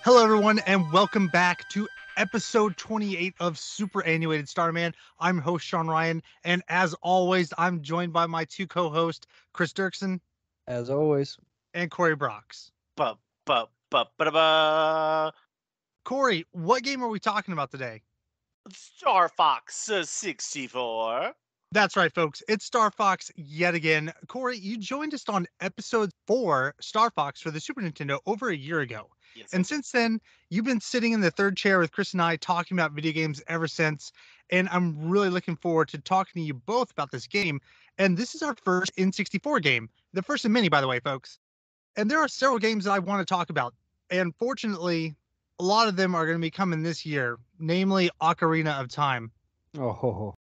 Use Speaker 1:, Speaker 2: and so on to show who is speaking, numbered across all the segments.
Speaker 1: Hello, everyone, and welcome back to episode 28 of Superannuated Starman. I'm host Sean Ryan, and as always, I'm joined by my two co-hosts, Chris Duerksen
Speaker 2: As always.
Speaker 1: and Cory Braucks.
Speaker 3: Ba ba ba ba ba.
Speaker 1: Cory, what game are we talking about today?
Speaker 3: Starfox 64.
Speaker 1: That's right, folks. It's Starfox yet again. Cory, you joined us on episode 4, Starfox, for the Super Nintendo over a year ago.
Speaker 3: Yes,
Speaker 1: And since then, you've been sitting in the third chair with Chris and I talking about video games ever since. And I'm really looking forward to talking to you both about this game. And this is our first N64 game, the first of many, by the way, folks. And there are several games that I want to talk about. And fortunately, a lot of them are going to be coming this year, namely Ocarina of Time.
Speaker 2: Oh, ho, ho.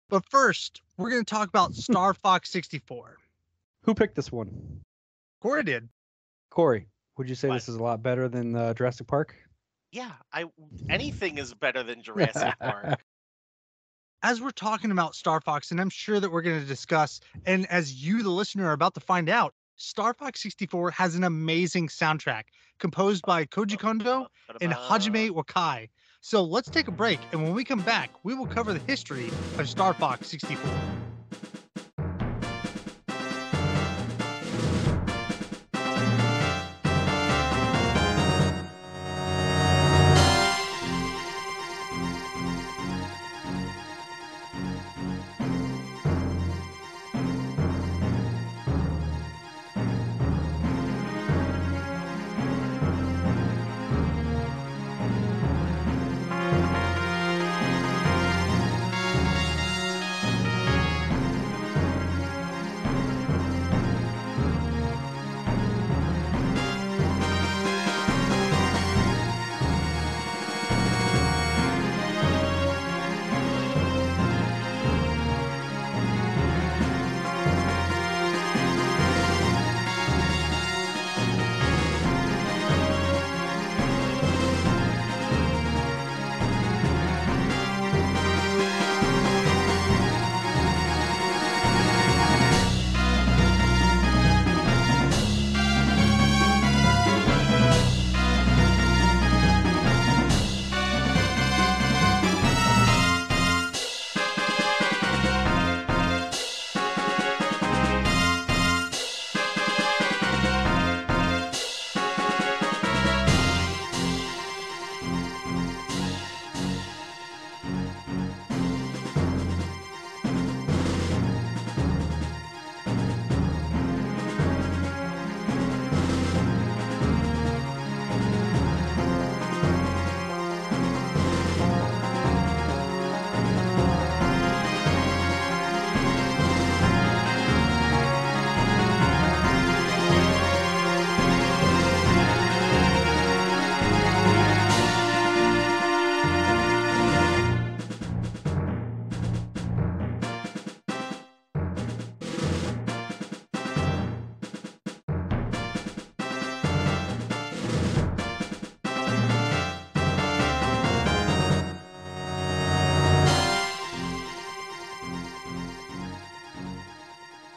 Speaker 1: But first, we're going to talk about Star Fox 64.
Speaker 2: Who picked this one?
Speaker 1: Cory did.
Speaker 2: Cory, would you say
Speaker 3: What?
Speaker 2: this is a lot better than Jurassic Park?
Speaker 3: Yeah, anything is better than Jurassic Park.
Speaker 1: As we're talking about Star Fox, and I'm sure that we're going to discuss, and as you, the listener, are about to find out, Star Fox 64 has an amazing soundtrack composed by Koji Kondo and Hajime Wakai. So let's take a break, and when we come back, we will cover the history of Star Fox 64.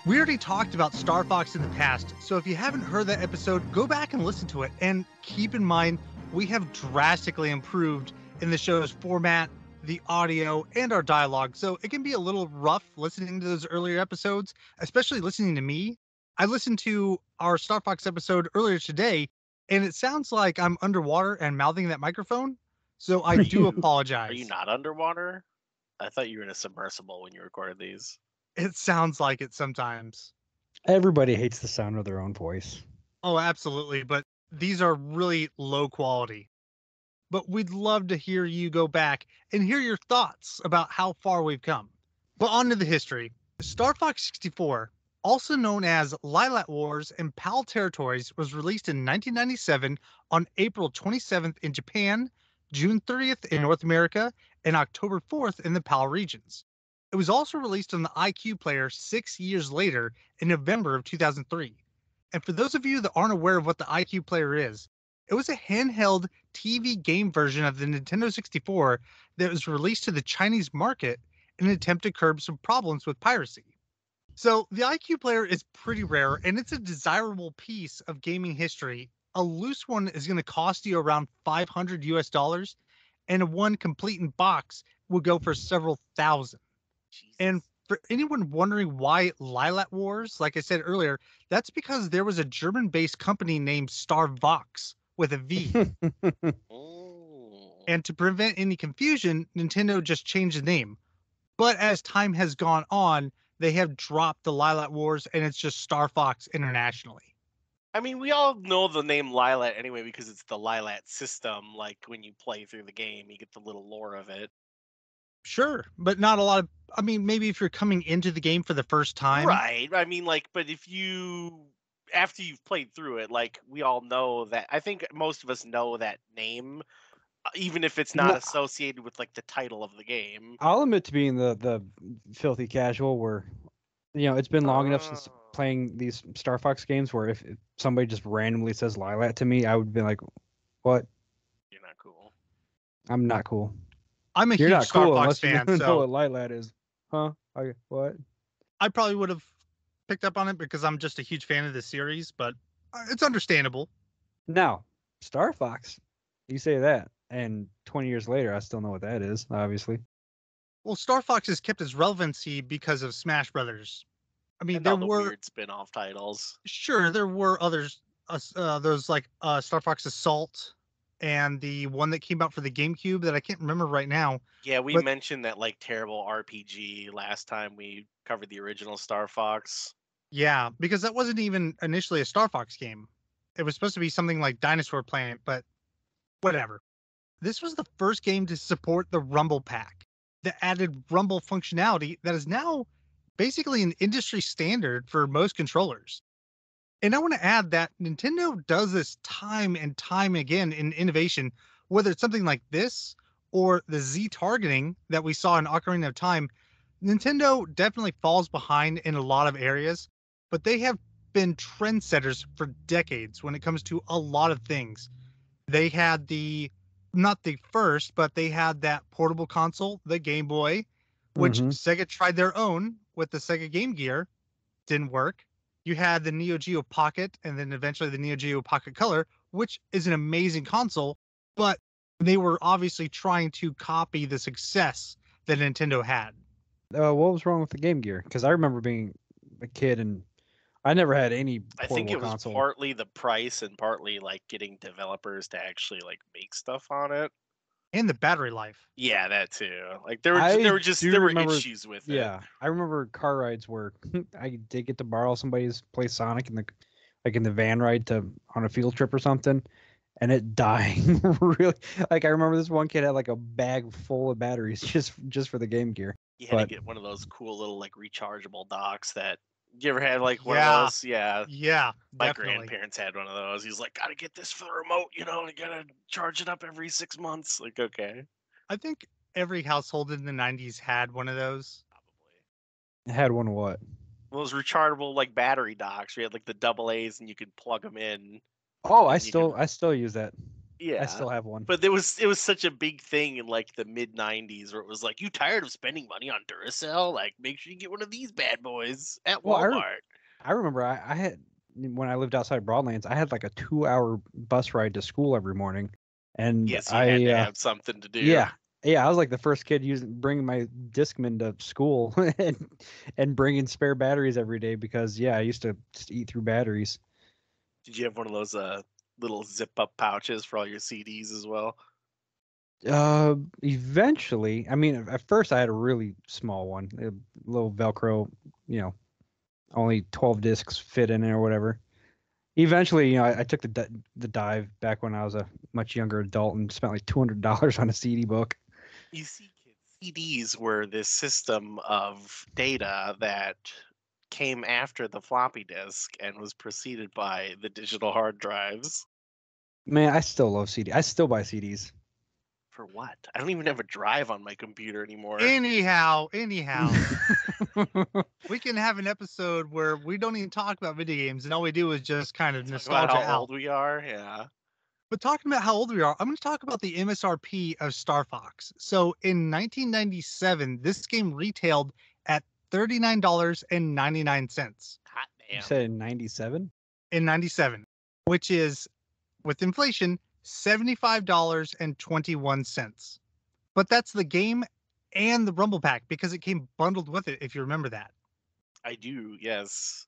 Speaker 1: We already talked about Star Fox in the past, so if you haven't heard that episode, go back and listen to it. And keep in mind, we have drastically improved in the show's format, the audio, and our dialogue. So it can be a little rough listening to those earlier episodes, especially listening to me. I listened to our Star Fox episode earlier today, and it sounds like I'm underwater and mouthing that microphone. So I do apologize.
Speaker 3: Are you not underwater? I thought you were in a submersible when you recorded these.
Speaker 1: It sounds like it sometimes.
Speaker 2: Everybody hates the sound of their own voice.
Speaker 1: Oh, absolutely. But these are really low quality. But we'd love to hear you go back and hear your thoughts about how far we've come. But on to the history. Star Fox 64, also known as Lilac Wars and PAL Territories, was released in 1997 on April 27th in Japan, June 30th in North America, and October 4th in the PAL regions. It was also released on the IQ Player 6 years later in November of 2003. And for those of you that aren't aware of what the IQ Player is, it was a handheld TV game version of the Nintendo 64 that was released to the Chinese market in an attempt to curb some problems with piracy. So the IQ Player is pretty rare, and it's a desirable piece of gaming history a loose one is going to cost you around 500 US dollars, and a one complete in box will go for several thousand.
Speaker 3: Jesus.
Speaker 1: And for anyone wondering why Lilac Wars, like I said earlier, that's because there was a German-based company named Starfox with a V.
Speaker 3: Oh.
Speaker 1: And to prevent any confusion, Nintendo just changed the name. But as time has gone on, they have dropped the Lilac Wars and it's just Star Fox internationally.
Speaker 3: I mean, we all know the name Lilat anyway because it's the Lilat system. Like when you play through the game, you get the little lore of it.
Speaker 1: Sure, but not a lot of. I mean, maybe if you're coming into the game for the first time.
Speaker 3: Right. I mean, like, but if you, after you've played through it, like, we all know that. I think most of us know that name, even if it's not
Speaker 2: No.
Speaker 3: associated with, like, the title of the game.
Speaker 2: I'll admit to being the filthy casual where, it's been long enough since
Speaker 3: Oh.
Speaker 2: playing these Star Fox games where if somebody just randomly says Lilac to me, I would be like, what?
Speaker 3: You're not cool.
Speaker 2: I'm not cool.
Speaker 1: I'm a
Speaker 2: You're
Speaker 1: huge
Speaker 2: not
Speaker 1: Star
Speaker 2: cool
Speaker 1: Fox
Speaker 2: unless you
Speaker 1: fan,
Speaker 2: know
Speaker 1: so
Speaker 2: what Lilac is. Huh? What?
Speaker 1: I probably would have picked up on it because I'm just a huge fan of the series, but it's understandable.
Speaker 2: Now, Star Fox. You say that, and 20 years later, I still know what that is, obviously.
Speaker 1: Well, Star Fox has kept its relevancy because of Smash Brothers. I mean,
Speaker 3: And
Speaker 1: there
Speaker 3: all the
Speaker 1: were
Speaker 3: weird spin-off titles.
Speaker 1: sure there were others, those like Star Fox Assault and the one that came out for the GameCube that I can't remember right now.
Speaker 3: Yeah, we
Speaker 1: But-
Speaker 3: mentioned that, like, terrible RPG last time we covered the original Star Fox.
Speaker 1: Yeah, because that wasn't even initially a Star Fox game. It was supposed to be something like Dinosaur Planet, but whatever. This was the first game to support the Rumble Pack that added Rumble functionality that is now basically an industry standard for most controllers. And I want to add that Nintendo does this time and time again in innovation, whether it's something like this or the Z targeting that we saw in Ocarina of Time. Nintendo definitely falls behind in a lot of areas, but they have been trendsetters for decades when it comes to a lot of things. They had not the first, but they had that portable console, the Game Boy, which
Speaker 2: Mhm.
Speaker 1: Sega tried their own with the Sega Game Gear, didn't work. You had the Neo Geo Pocket and then eventually the Neo Geo Pocket Color, which is an amazing console, but they were obviously trying to copy the success that Nintendo had.
Speaker 2: What was wrong with the Game Gear? Because I remember being a kid and I never had any
Speaker 3: I
Speaker 2: portable
Speaker 3: think it was
Speaker 2: console.
Speaker 3: partly the price and partly, like, getting developers to actually, like, make stuff on it.
Speaker 1: And the battery life.
Speaker 3: Yeah, that too. Like, there
Speaker 2: I
Speaker 3: were
Speaker 2: do remember-
Speaker 3: issues with it.
Speaker 2: Yeah, I remember car rides where I did get to borrow somebody's play Sonic in the van ride on a field trip or something, and it dying really. Like I remember this one kid had like a bag full of batteries just for the Game Gear.
Speaker 3: You had
Speaker 2: But-
Speaker 3: to get one of those cool little, like, rechargeable docks that. You ever had, like, one
Speaker 1: Yeah.
Speaker 3: of those? Yeah.
Speaker 1: Yeah,
Speaker 3: My
Speaker 1: definitely.
Speaker 3: grandparents had one of those. He's like, gotta get this for the remote, you gotta charge it up every 6 months. Like, okay.
Speaker 1: I think every household in the 90s had one of those.
Speaker 3: Probably.
Speaker 2: It had one what?
Speaker 3: Those rechargeable, like, battery docks. You had, like, the double A's and you could plug them in.
Speaker 2: Oh, I
Speaker 3: And you could-
Speaker 2: still use that.
Speaker 3: Yeah.
Speaker 2: I still have one.
Speaker 3: But it was such a big thing in, like, the mid 90s where it was like, you tired of spending money on Duracell? Like, make sure you get one of these bad boys at
Speaker 2: Well,
Speaker 3: Walmart.
Speaker 2: I remember I had when I lived outside Broadlands, I had like a 2-hour bus ride to school every morning, and
Speaker 3: Yes, you
Speaker 2: I
Speaker 3: had to have something to do.
Speaker 2: yeah. I was like the first kid bringing my Discman to school and bringing spare batteries every day because I used to just eat through batteries.
Speaker 3: Did you have one of those little zip up pouches for all your CDs as well?
Speaker 2: Eventually, I mean, at first I had a really small one, a little Velcro, only 12 discs fit in it or whatever. Eventually, I took the dive back when I was a much younger adult and spent like $200 on a CD book.
Speaker 3: You see, kids, CDs were this system of data that came after the floppy disk and was preceded by the digital hard drives.
Speaker 2: Man, I still love CD. I still buy CDs.
Speaker 3: For what? I don't even have a drive on my computer anymore.
Speaker 1: Anyhow, we can have an episode where we don't even talk about video games and all we do is just kind of
Speaker 3: Talk about
Speaker 1: nostalgia
Speaker 3: how
Speaker 1: out.
Speaker 3: old we are. Yeah.
Speaker 1: But talking about how old we are, I'm going to talk about the MSRP of Star Fox. So in 1997, this game retailed at $39.99
Speaker 3: Hot damn.
Speaker 2: You said in 97?
Speaker 1: in 97, which is with inflation, $75.21. But that's the game and the Rumble Pack because it came bundled with it, if you remember that.
Speaker 3: I do, yes.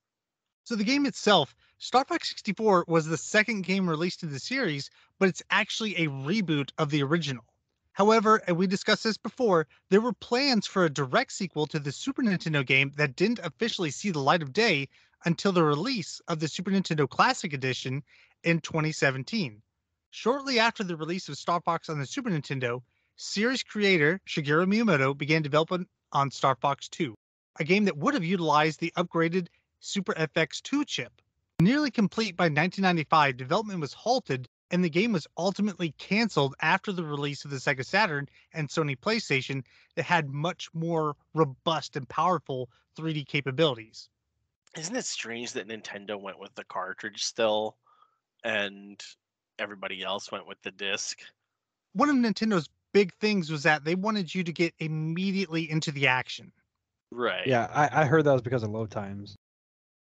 Speaker 1: So the game itself, Starfox 64 was the second game released in the series, but it's actually a reboot of the original. However, and we discussed this before, there were plans for a direct sequel to the Super Nintendo game that didn't officially see the light of day until the release of the Super Nintendo Classic Edition in 2017. Shortly after the release of Star Fox on the Super Nintendo, series creator Shigeru Miyamoto began development on Star Fox 2, a game that would have utilized the upgraded Super FX2 chip. Nearly complete by 1995, development was halted and the game was ultimately canceled after the release of the Sega Saturn and Sony PlayStation that had much more robust and powerful 3D capabilities.
Speaker 3: Isn't it strange that Nintendo went with the cartridge still and everybody else went with the disc?
Speaker 1: One of Nintendo's big things was that they wanted you to get immediately into the action.
Speaker 3: Right.
Speaker 2: Yeah, I heard that was because of load times.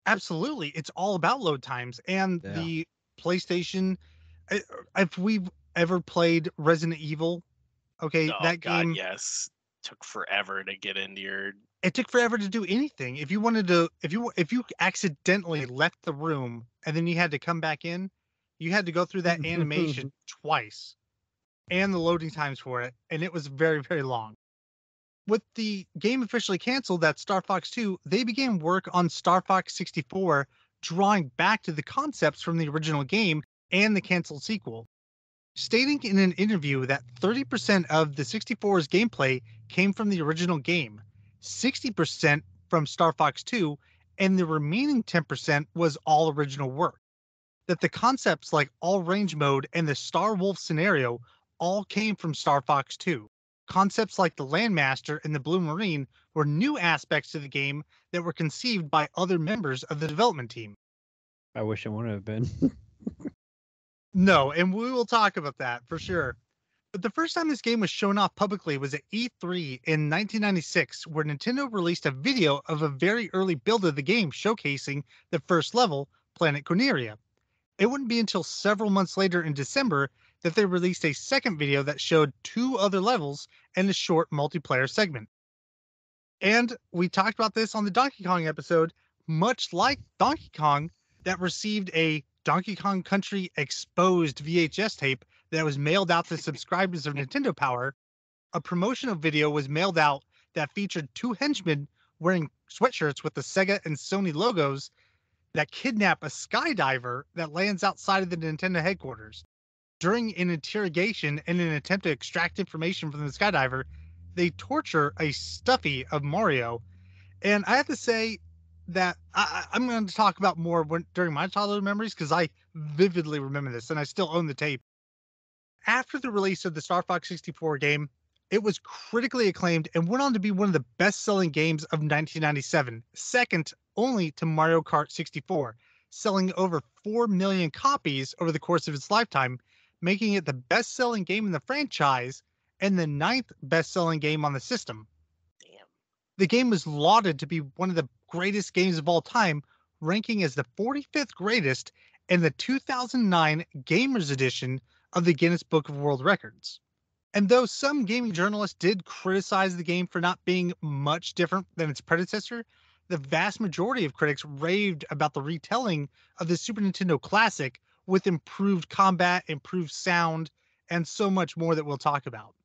Speaker 1: Absolutely. It's all about load times and
Speaker 2: Yeah.
Speaker 1: the PlayStation. If we've ever played Resident Evil, okay,
Speaker 3: Oh
Speaker 1: that
Speaker 3: God,
Speaker 1: game,
Speaker 3: yes. Took forever to get into your.
Speaker 1: it took forever to do anything. If you wanted to, if you accidentally left the room and then you had to come back in, you had to go through that animation twice and the loading times for it, and it was very, very long. With the game officially canceled, that Star Fox 2, they began work on Star Fox 64, drawing back to the concepts from the original game and the canceled sequel, stating in an interview that 30% of the 64's gameplay came from the original game, 60% from Star Fox 2, and the remaining 10% was all original work. That the concepts like all range mode and the Star Wolf scenario all came from Star Fox 2. Concepts like the Landmaster and the Blue Marine were new aspects to the game that were conceived by other members of the development team.
Speaker 2: I wish it wouldn't have been.
Speaker 1: No, and we will talk about that for sure. But the first time this game was shown off publicly was at E3 in 1996, where Nintendo released a video of a very early build of the game showcasing the first level, Planet Corneria. It wouldn't be until several months later in December that they released a second video that showed 2 other levels and a short multiplayer segment. And we talked about this on the Donkey Kong episode, much like Donkey Kong, that received a Donkey Kong Country exposed VHS tape that was mailed out to subscribers of Nintendo Power. A promotional video was mailed out that featured 2 henchmen wearing sweatshirts with the Sega and Sony logos that kidnap a skydiver that lands outside of the Nintendo headquarters. During an interrogation in an attempt to extract information from the skydiver, they torture a stuffy of Mario. And I have to say that I'm going to talk about more during my childhood memories because I vividly remember this and I still own the tape. After the release of the Star Fox 64 game, it was critically acclaimed and went on to be one of the best-selling games of 1997, second only to Mario Kart 64, selling over 4 million copies over the course of its lifetime, making it the best-selling game in the franchise and the 9th best-selling game on the system.
Speaker 3: Damn.
Speaker 1: The game was lauded to be one of the greatest games of all time, ranking as the 45th greatest in the 2009 Gamers Edition of the Guinness Book of World Records. And though some gaming journalists did criticize the game for not being much different than its predecessor, the vast majority of critics raved about the retelling of the Super Nintendo Classic with improved combat, improved sound, and so much more that we'll talk about.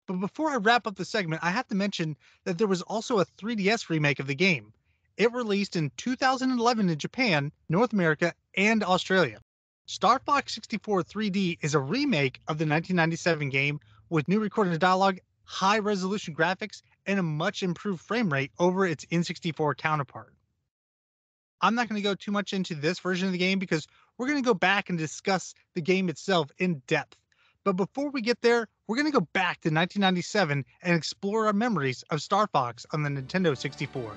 Speaker 1: But before I wrap up the segment, I have to mention that there was also a 3DS remake of the game. It released in 2011 in Japan, North America, and Australia. Star Fox 64 3D is a remake of the 1997 game with new recorded dialogue, high-resolution graphics, and a much improved frame rate over its N64 counterpart. I'm not going to go too much into this version of the game because we're going to go back and discuss the game itself in depth. But before we get there, we're going to go back to 1997 and explore our memories of Star Fox on the Nintendo 64.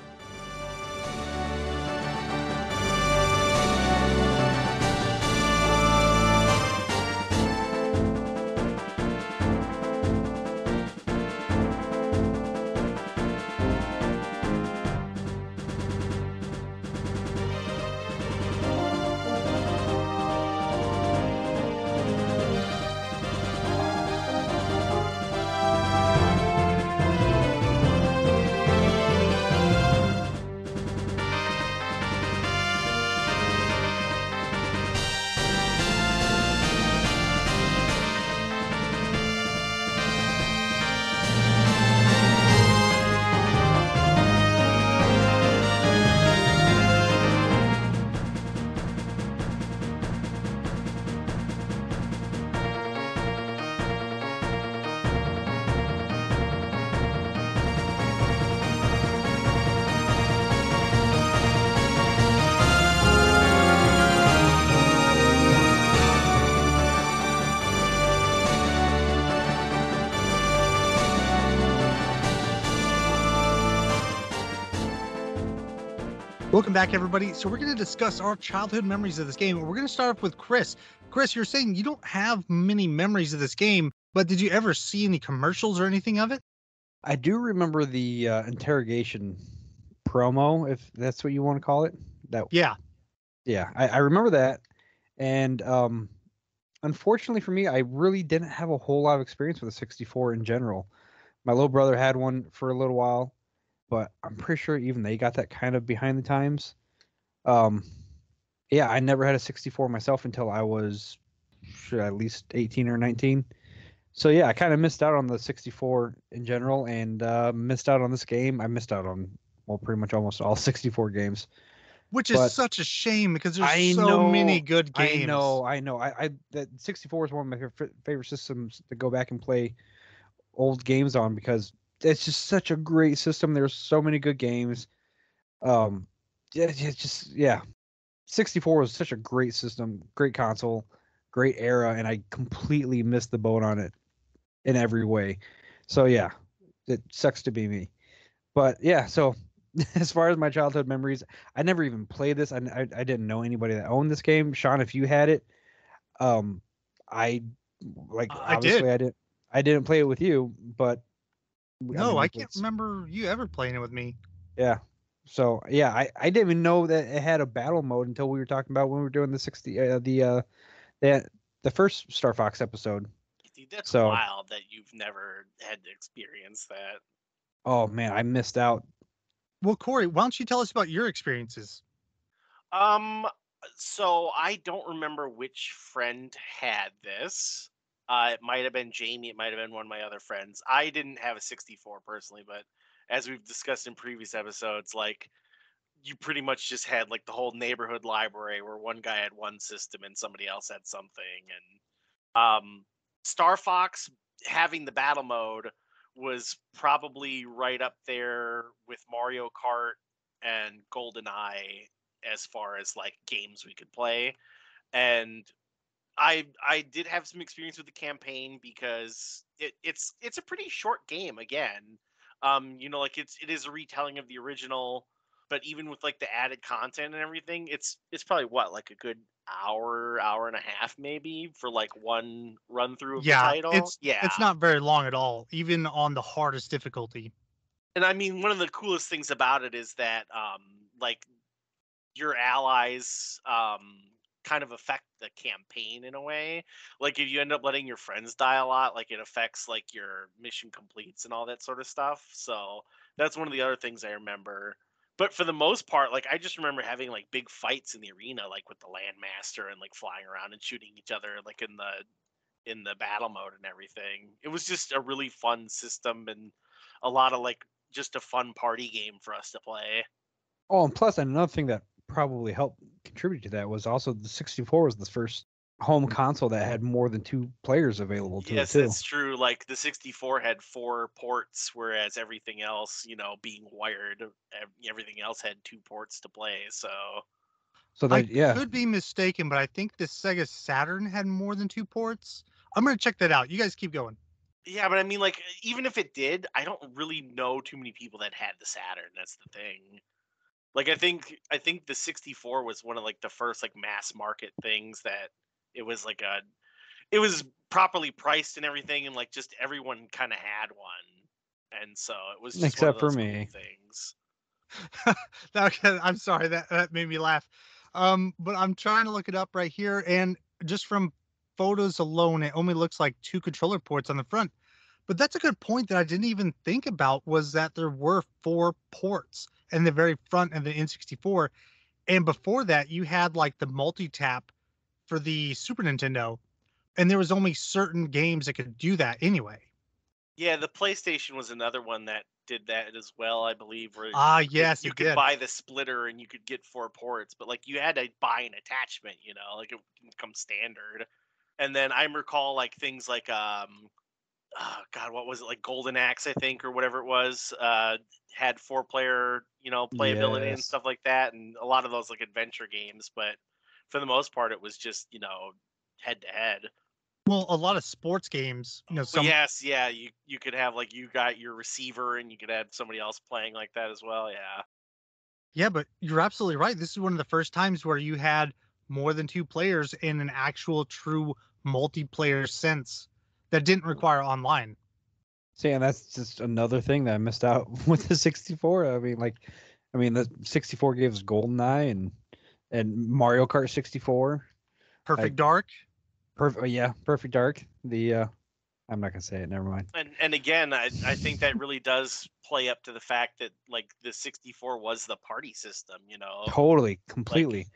Speaker 1: Welcome back, everybody. So we're going to discuss our childhood memories of this game. We're going to start off with Chris. Chris, you're saying you don't have many memories of this game, but did you ever see any commercials or anything of it?
Speaker 2: I do remember the interrogation promo, if that's what you want to call it.
Speaker 1: Yeah.
Speaker 2: I remember that. And unfortunately for me, I really didn't have a whole lot of experience with a 64 in general. My little brother had one for a little while, but I'm pretty sure even they got that kind of behind the times. Yeah, I never had a 64 myself until I was at least 18 or 19. So yeah, I kind of missed out on the 64 in general, and missed out on this game. I missed out on, well, pretty much almost all 64 games.
Speaker 1: Which is
Speaker 2: But
Speaker 1: such a shame because there's
Speaker 2: I
Speaker 1: so
Speaker 2: know,
Speaker 1: many good
Speaker 2: I
Speaker 1: games.
Speaker 2: know. I that 64 is one of my favorite systems to go back and play old games on, because it's just such a great system. There's so many good games. Yeah. 64 was such a great system, great console, great era, and I completely missed the boat on it in every way. So yeah, it sucks to be me. But yeah, so as far as my childhood memories, I never even played this. I didn't know anybody that owned this game. Sean, if you had it, um, I
Speaker 1: I did.
Speaker 2: obviously I didn't play it with you, but I
Speaker 1: No,
Speaker 2: mean,
Speaker 1: I can't remember you ever playing it with me.
Speaker 2: yeah. So yeah, I didn't even know that it had a battle mode until we were talking about when we were doing the 60 the first Starfox episode.
Speaker 3: Dude, that's
Speaker 2: So,
Speaker 3: wild that you've never had to experience that.
Speaker 2: oh man, I missed out.
Speaker 1: Well, Cory, why don't you tell us about your experiences?
Speaker 3: Um, so I don't remember which friend had this. It might have been Jamie. It might have been one of my other friends. I didn't have a 64 personally, but as we've discussed in previous episodes, like you pretty much just had like the whole neighborhood library where one guy had one system and somebody else had something. And Star Fox having the battle mode was probably right up there with Mario Kart and GoldenEye as far as like games we could play. And I did have some experience with the campaign because it's a pretty short game again. Like it is a retelling of the original, but even with like the added content and everything, it's probably what, like a good hour and a half maybe for like one run through of the
Speaker 1: Yeah,
Speaker 3: title.
Speaker 1: it's
Speaker 3: Yeah.
Speaker 1: not very long at all, even on the hardest difficulty.
Speaker 3: And I mean, one of the coolest things about it is that like your allies kind of affect the campaign in a way. Like if you end up letting your friends die a lot, like it affects like your mission completes and all that sort of stuff. So that's one of the other things I remember. But for the most part, like I just remember having like big fights in the arena, like with the landmaster and like flying around and shooting each other like in the battle mode and everything. It was just a really fun system and a lot of like just a fun party game for us to play.
Speaker 2: Oh, and plus another thing that probably helped contribute to that was also the 64 was the first home console that had more than two players available to it
Speaker 3: Yes,
Speaker 2: too.
Speaker 3: that's true. Like the 64 had 4 ports, whereas everything else, being wired, everything else had 2 ports to play. So,
Speaker 2: So
Speaker 1: I
Speaker 2: that yeah,
Speaker 1: could be mistaken, but I think the Sega Saturn had more than 2 ports. I'm going to check that out. You guys keep going.
Speaker 3: yeah, but I mean, like, even if it did, I don't really know too many people that had the Saturn. That's the thing. Like, I think the 64 was one of like the first like mass market things that it was like it was properly priced and everything, and like just everyone kind of had one, and so it was just one of
Speaker 2: except for
Speaker 3: those cool
Speaker 2: me.
Speaker 3: things.
Speaker 1: I'm sorry, that made me laugh. But I'm trying to look it up right here, and just from photos alone, it only looks like 2 controller ports on the front. But that's a good point that I didn't even think about, was that there were 4 ports in the very front of the N64. And before that, you had like the multi-tap for the Super Nintendo, and there was only certain games that could do that anyway.
Speaker 3: Yeah, the PlayStation was another one that did that as well, I believe, where
Speaker 1: Ah, yes,
Speaker 3: you
Speaker 1: it
Speaker 3: could
Speaker 1: did.
Speaker 3: buy the splitter and you could get 4 ports, but like you had to buy an attachment, like it didn't come standard. And then I recall like things like oh God, what was it, like Golden Axe, I think, or whatever it was, had 4 player, playability and
Speaker 2: Yes.
Speaker 3: stuff like that, and a lot of those like adventure games, but for the most part it was just, head to head.
Speaker 1: Well, a lot of sports games,
Speaker 3: But
Speaker 1: some
Speaker 3: yes, yeah, you could have like you got your receiver and you could have somebody else playing like that as well. Yeah.
Speaker 1: Yeah, but you're absolutely right. This is one of the first times where you had more than 2 players in an actual true multiplayer sense that didn't require online.
Speaker 2: See, and that's just another thing that I missed out with the 64. The 64 gave us GoldenEye and Mario Kart 64.
Speaker 1: Perfect
Speaker 2: Like
Speaker 1: Dark.
Speaker 2: Perfect Dark. I'm not gonna say it. Never mind.
Speaker 3: And again, I think that really does play up to the fact that like the 64 was the party system,
Speaker 2: Totally, completely.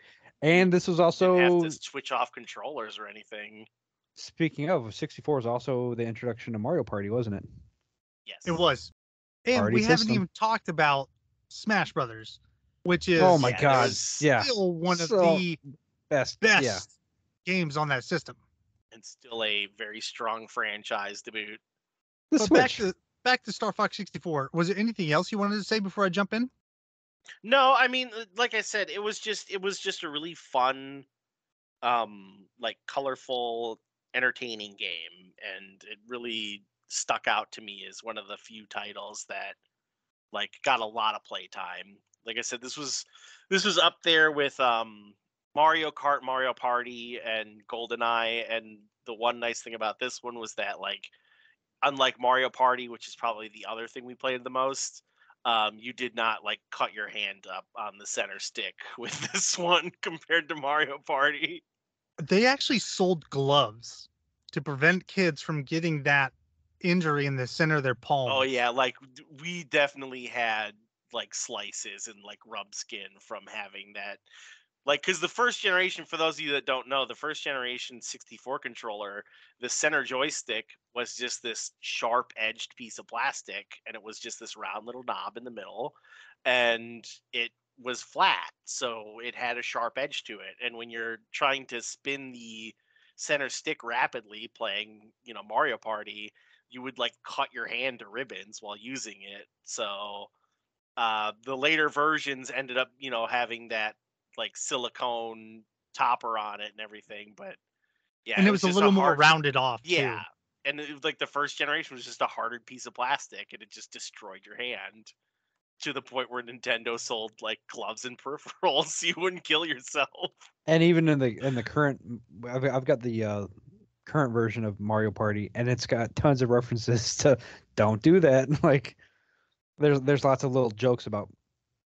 Speaker 2: And this was
Speaker 3: didn't have
Speaker 2: also,
Speaker 3: to switch off controllers or anything.
Speaker 2: speaking of, 64 is also the introduction to Mario Party, wasn't it?
Speaker 3: Yes,
Speaker 1: It was. And
Speaker 2: Party
Speaker 1: we haven't
Speaker 2: system.
Speaker 1: even talked about Smash Brothers, which
Speaker 2: Oh
Speaker 1: is
Speaker 2: my
Speaker 3: Yeah, there
Speaker 2: God!
Speaker 3: was
Speaker 2: Yeah,
Speaker 1: still one of
Speaker 2: so
Speaker 1: the
Speaker 2: best.
Speaker 1: best
Speaker 2: Yeah,
Speaker 1: games on that system.
Speaker 3: and still a very strong franchise to boot.
Speaker 2: the
Speaker 1: But
Speaker 2: Switch.
Speaker 1: back to Star Fox 64. Was there anything else you wanted to say before I jump in?
Speaker 3: No, I mean, like I said, it was just a really fun, like colorful, entertaining game, and it really stuck out to me as one of the few titles that like got a lot of play time. Like I said, this was up there with Mario Kart, Mario Party, and GoldenEye. And the one nice thing about this one was that like unlike Mario Party, which is probably the other thing we played the most, you did not like cut your hand up on the center stick with this one compared to Mario Party.
Speaker 1: They actually sold gloves to prevent kids from getting that injury in the center of their
Speaker 3: Oh
Speaker 1: palm.
Speaker 3: yeah, like we definitely had like slices and like rub skin from having that. Like, because the first generation, for those of you that don't know, the first generation 64 controller, the center joystick was just this sharp edged piece of plastic, and it was just this round little knob in the middle, and it was flat, so it had a sharp edge to it. And when you're trying to spin the center stick rapidly, playing, Mario Party, you would like cut your hand to ribbons while using it. So the later versions ended up, having that like silicone topper on it and everything. But yeah,
Speaker 1: And
Speaker 3: it
Speaker 1: it
Speaker 3: was
Speaker 1: was a
Speaker 3: just a
Speaker 1: little more
Speaker 3: hard,
Speaker 1: rounded off
Speaker 3: yeah.
Speaker 1: too.
Speaker 3: And it was like the first generation was just a hardened piece of plastic, and it just destroyed your hand to the point where Nintendo sold like gloves and peripherals so you wouldn't kill yourself.
Speaker 2: And even in the current, I've got the current version of Mario Party, and it's got tons of references to don't do that. Like there's lots of little jokes about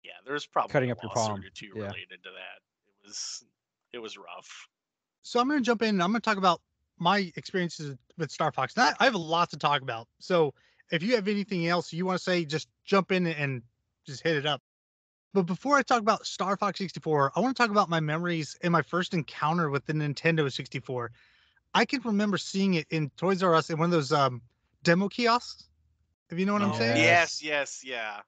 Speaker 3: Yeah, there's probably
Speaker 2: cutting
Speaker 3: a
Speaker 2: up your
Speaker 3: lawsuit
Speaker 2: palm.
Speaker 3: or two
Speaker 2: Yeah.
Speaker 3: related to that. It was rough.
Speaker 1: So I'm going to jump in and I'm going to talk about my experiences with Star Fox. And I have a lot to talk about. So if you have anything else you want to say, just jump in and just hit it up. But before I talk about Star Fox 64, I want to talk about my memories and my first encounter with the Nintendo 64. I can remember seeing it in Toys R Us in one of those demo kiosks, if you know what I'm
Speaker 3: Oh
Speaker 1: saying.
Speaker 3: yes,
Speaker 2: Yes.
Speaker 3: yes, yeah.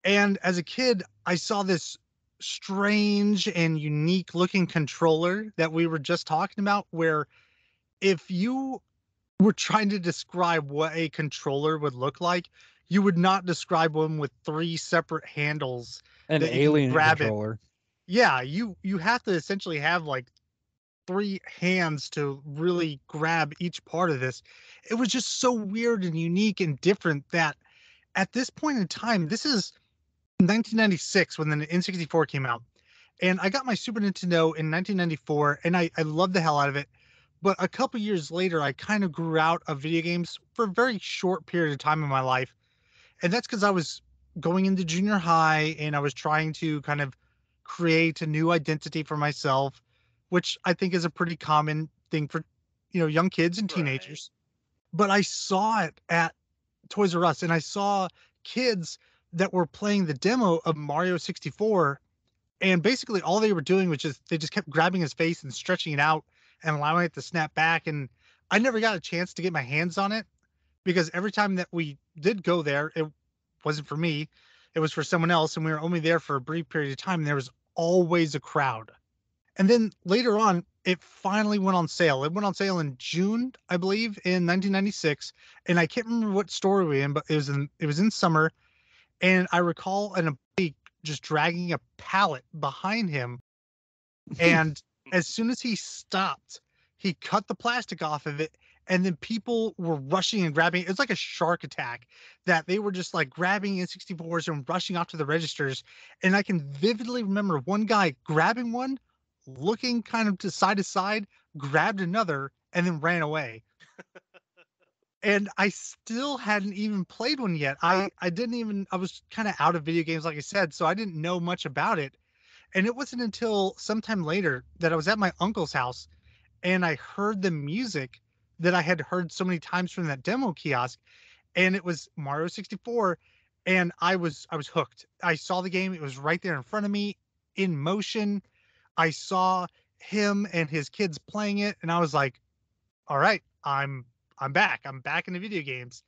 Speaker 1: And as a kid, I saw this strange and unique looking controller that we were just talking about, where if you were trying to describe what a controller would look like, you would not describe one with 3 separate handles
Speaker 2: An
Speaker 1: that you can
Speaker 2: alien
Speaker 1: grab it.
Speaker 2: controller.
Speaker 1: Yeah, you have to essentially have like 3 hands to really grab each part of this. It was just so weird and unique and different that at this point in time, this is 1996 when the N64 came out. And I got my Super Nintendo in 1994 and I loved the hell out of it. But a couple years later, I kind of grew out of video games for a very short period of time in my life. And that's because I was going into junior high and I was trying to kind of create a new identity for myself, which I think is a pretty common thing for, young kids and
Speaker 3: Right.
Speaker 1: teenagers. But I saw it at Toys R Us and I saw kids that were playing the demo of Mario 64, and basically all they were doing was just they just kept grabbing his face and stretching it out and allowing it to snap back. And I never got a chance to get my hands on it because every time that we did go there, it wasn't for me. It was for someone else, and we were only there for a brief period of time. And there was always a crowd. And then later on, it finally went on sale. It went on sale in June, I believe, in 1996. And I can't remember what store we were in, but it was in summer. And I recall an employee just dragging a pallet behind him. And as soon as he stopped, he cut the plastic off of it and then people were rushing and grabbing. It was like a shark attack that they were just like grabbing N64s and rushing off to the registers. And I can vividly remember one guy grabbing one, looking kind of to side, grabbed another, and then ran away. And I still hadn't even played one yet. I didn't even, I was kind of out of video games, like I said, so I didn't know much about it. And it wasn't until sometime later that I was at my uncle's house and I heard the music that I had heard so many times from that demo kiosk, and it was Mario 64, and I was hooked. I saw the game, it was right there in front of me in motion. I saw him and his kids playing it, and I was like, all right, I'm back. I'm back into video games.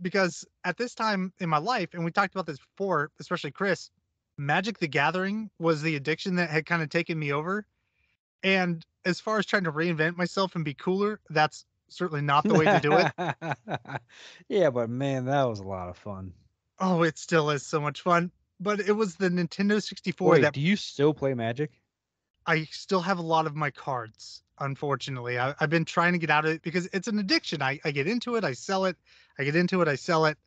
Speaker 1: Because at this time in my life, and we talked about this before, especially Chris, Magic the Gathering was the addiction that had kind of taken me over. And as far as trying to reinvent myself and be cooler, that's certainly not the way to do it.
Speaker 2: Yeah, but man, that was a lot of fun.
Speaker 1: Oh, it still is so much fun. But it was the Nintendo 64
Speaker 2: Wait,
Speaker 1: that
Speaker 2: do you still play Magic?
Speaker 1: I still have a lot of my cards, unfortunately. I've been trying to get out of it because it's an addiction. I get into it, I sell it. I get into it, I sell it.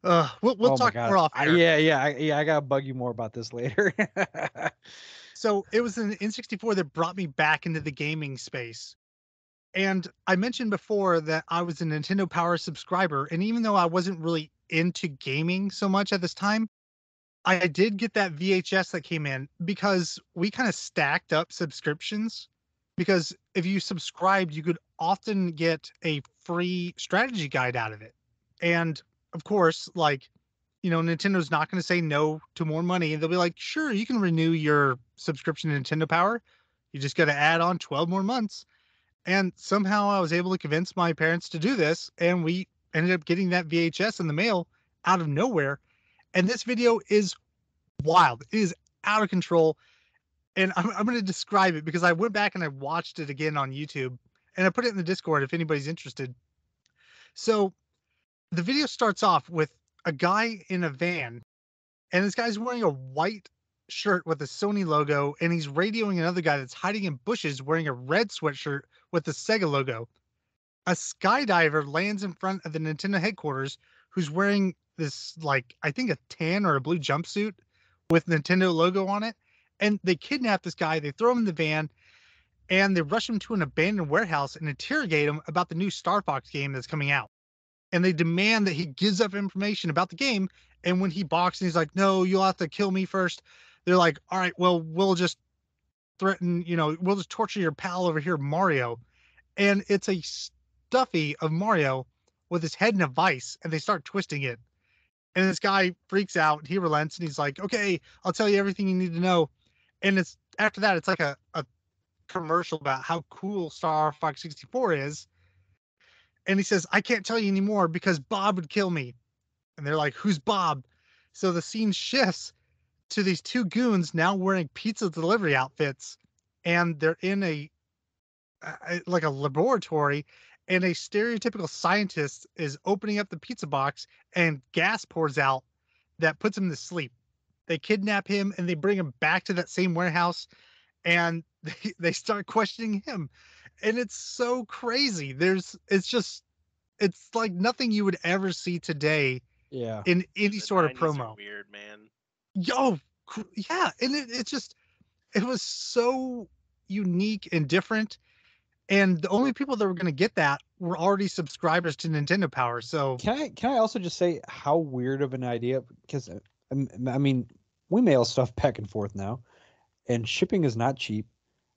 Speaker 1: We'll
Speaker 2: Oh my
Speaker 1: talk
Speaker 2: god.
Speaker 1: more off air.
Speaker 2: Yeah, I gotta bug you more about this later.
Speaker 1: So it was an N64 that brought me back into the gaming space. And I mentioned before that I was a Nintendo Power subscriber. And even though I wasn't really into gaming so much at this time, I did get that VHS that came in because we kind of stacked up subscriptions. Because if you subscribed, you could often get a free strategy guide out of it. And of course, like, Nintendo's not going to say no to more money. They'll be like, sure, you can renew your subscription to Nintendo Power. You just got to add on 12 more months. And somehow I was able to convince my parents to do this. And we ended up getting that VHS in the mail out of nowhere. And this video is wild. It is out of control. And I'm going to describe it because I went back and I watched it again on YouTube and I put it in the Discord if anybody's interested. So the video starts off with a guy in a van, and this guy's wearing a white shirt with a Sony logo, and he's radioing another guy that's hiding in bushes wearing a red sweatshirt with the Sega logo. A skydiver lands in front of the Nintendo headquarters who's wearing this, like, I think a tan or a blue jumpsuit with Nintendo logo on it. And they kidnap this guy, they throw him in the van, and they rush him to an abandoned warehouse and interrogate him about the new Starfox game that's coming out. And they demand that he gives up information about the game. And when he balks and he's like, no, you'll have to kill me first. They're like, all right, well, we'll just threaten, we'll just torture your pal over here, Mario. And it's a stuffy of Mario with his head in a vice, and they start twisting it. And this guy freaks out. He relents and he's like, okay, I'll tell you everything you need to know. And it's after that, it's like a commercial about how cool Star Fox 64 is. And he says, I can't tell you anymore because Bob would kill me. And they're like, who's Bob? So the scene shifts to these two goons now wearing pizza delivery outfits. And they're in like a laboratory, and a stereotypical scientist is opening up the pizza box and gas pours out that puts him to sleep. They kidnap him and they bring him back to that same warehouse, and they start questioning him. And it's so crazy. It's like nothing you would ever see today
Speaker 2: Yeah.
Speaker 1: in any
Speaker 3: The
Speaker 1: sort of
Speaker 3: 90s are
Speaker 1: promo.
Speaker 3: weird, man.
Speaker 1: Yo, yeah. And it was so unique and different. And the only people that were going to get that were already subscribers to Nintendo Power. So
Speaker 2: Can I also just say how weird of an idea? Because I mean, we mail stuff back and forth now, and shipping is not cheap.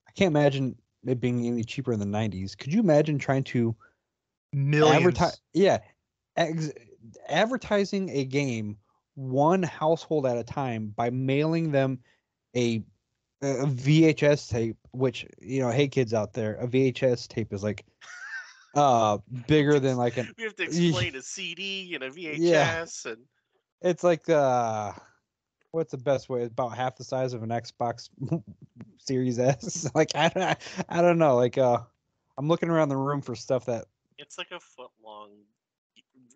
Speaker 2: I can't imagine it being any cheaper in the '90s. Could you imagine trying to
Speaker 1: millions.
Speaker 2: advertise? Yeah, advertising a game one household at a time by mailing them a VHS tape. Which, hey kids out there, a VHS tape is like bigger than like an.
Speaker 3: We have to explain a CD and a VHS
Speaker 2: Yeah.
Speaker 3: and
Speaker 2: It's like what's the best way? It's about half the size of an Xbox Series S. Like I don't know. Like I'm looking around the room for stuff that
Speaker 3: it's like a foot long.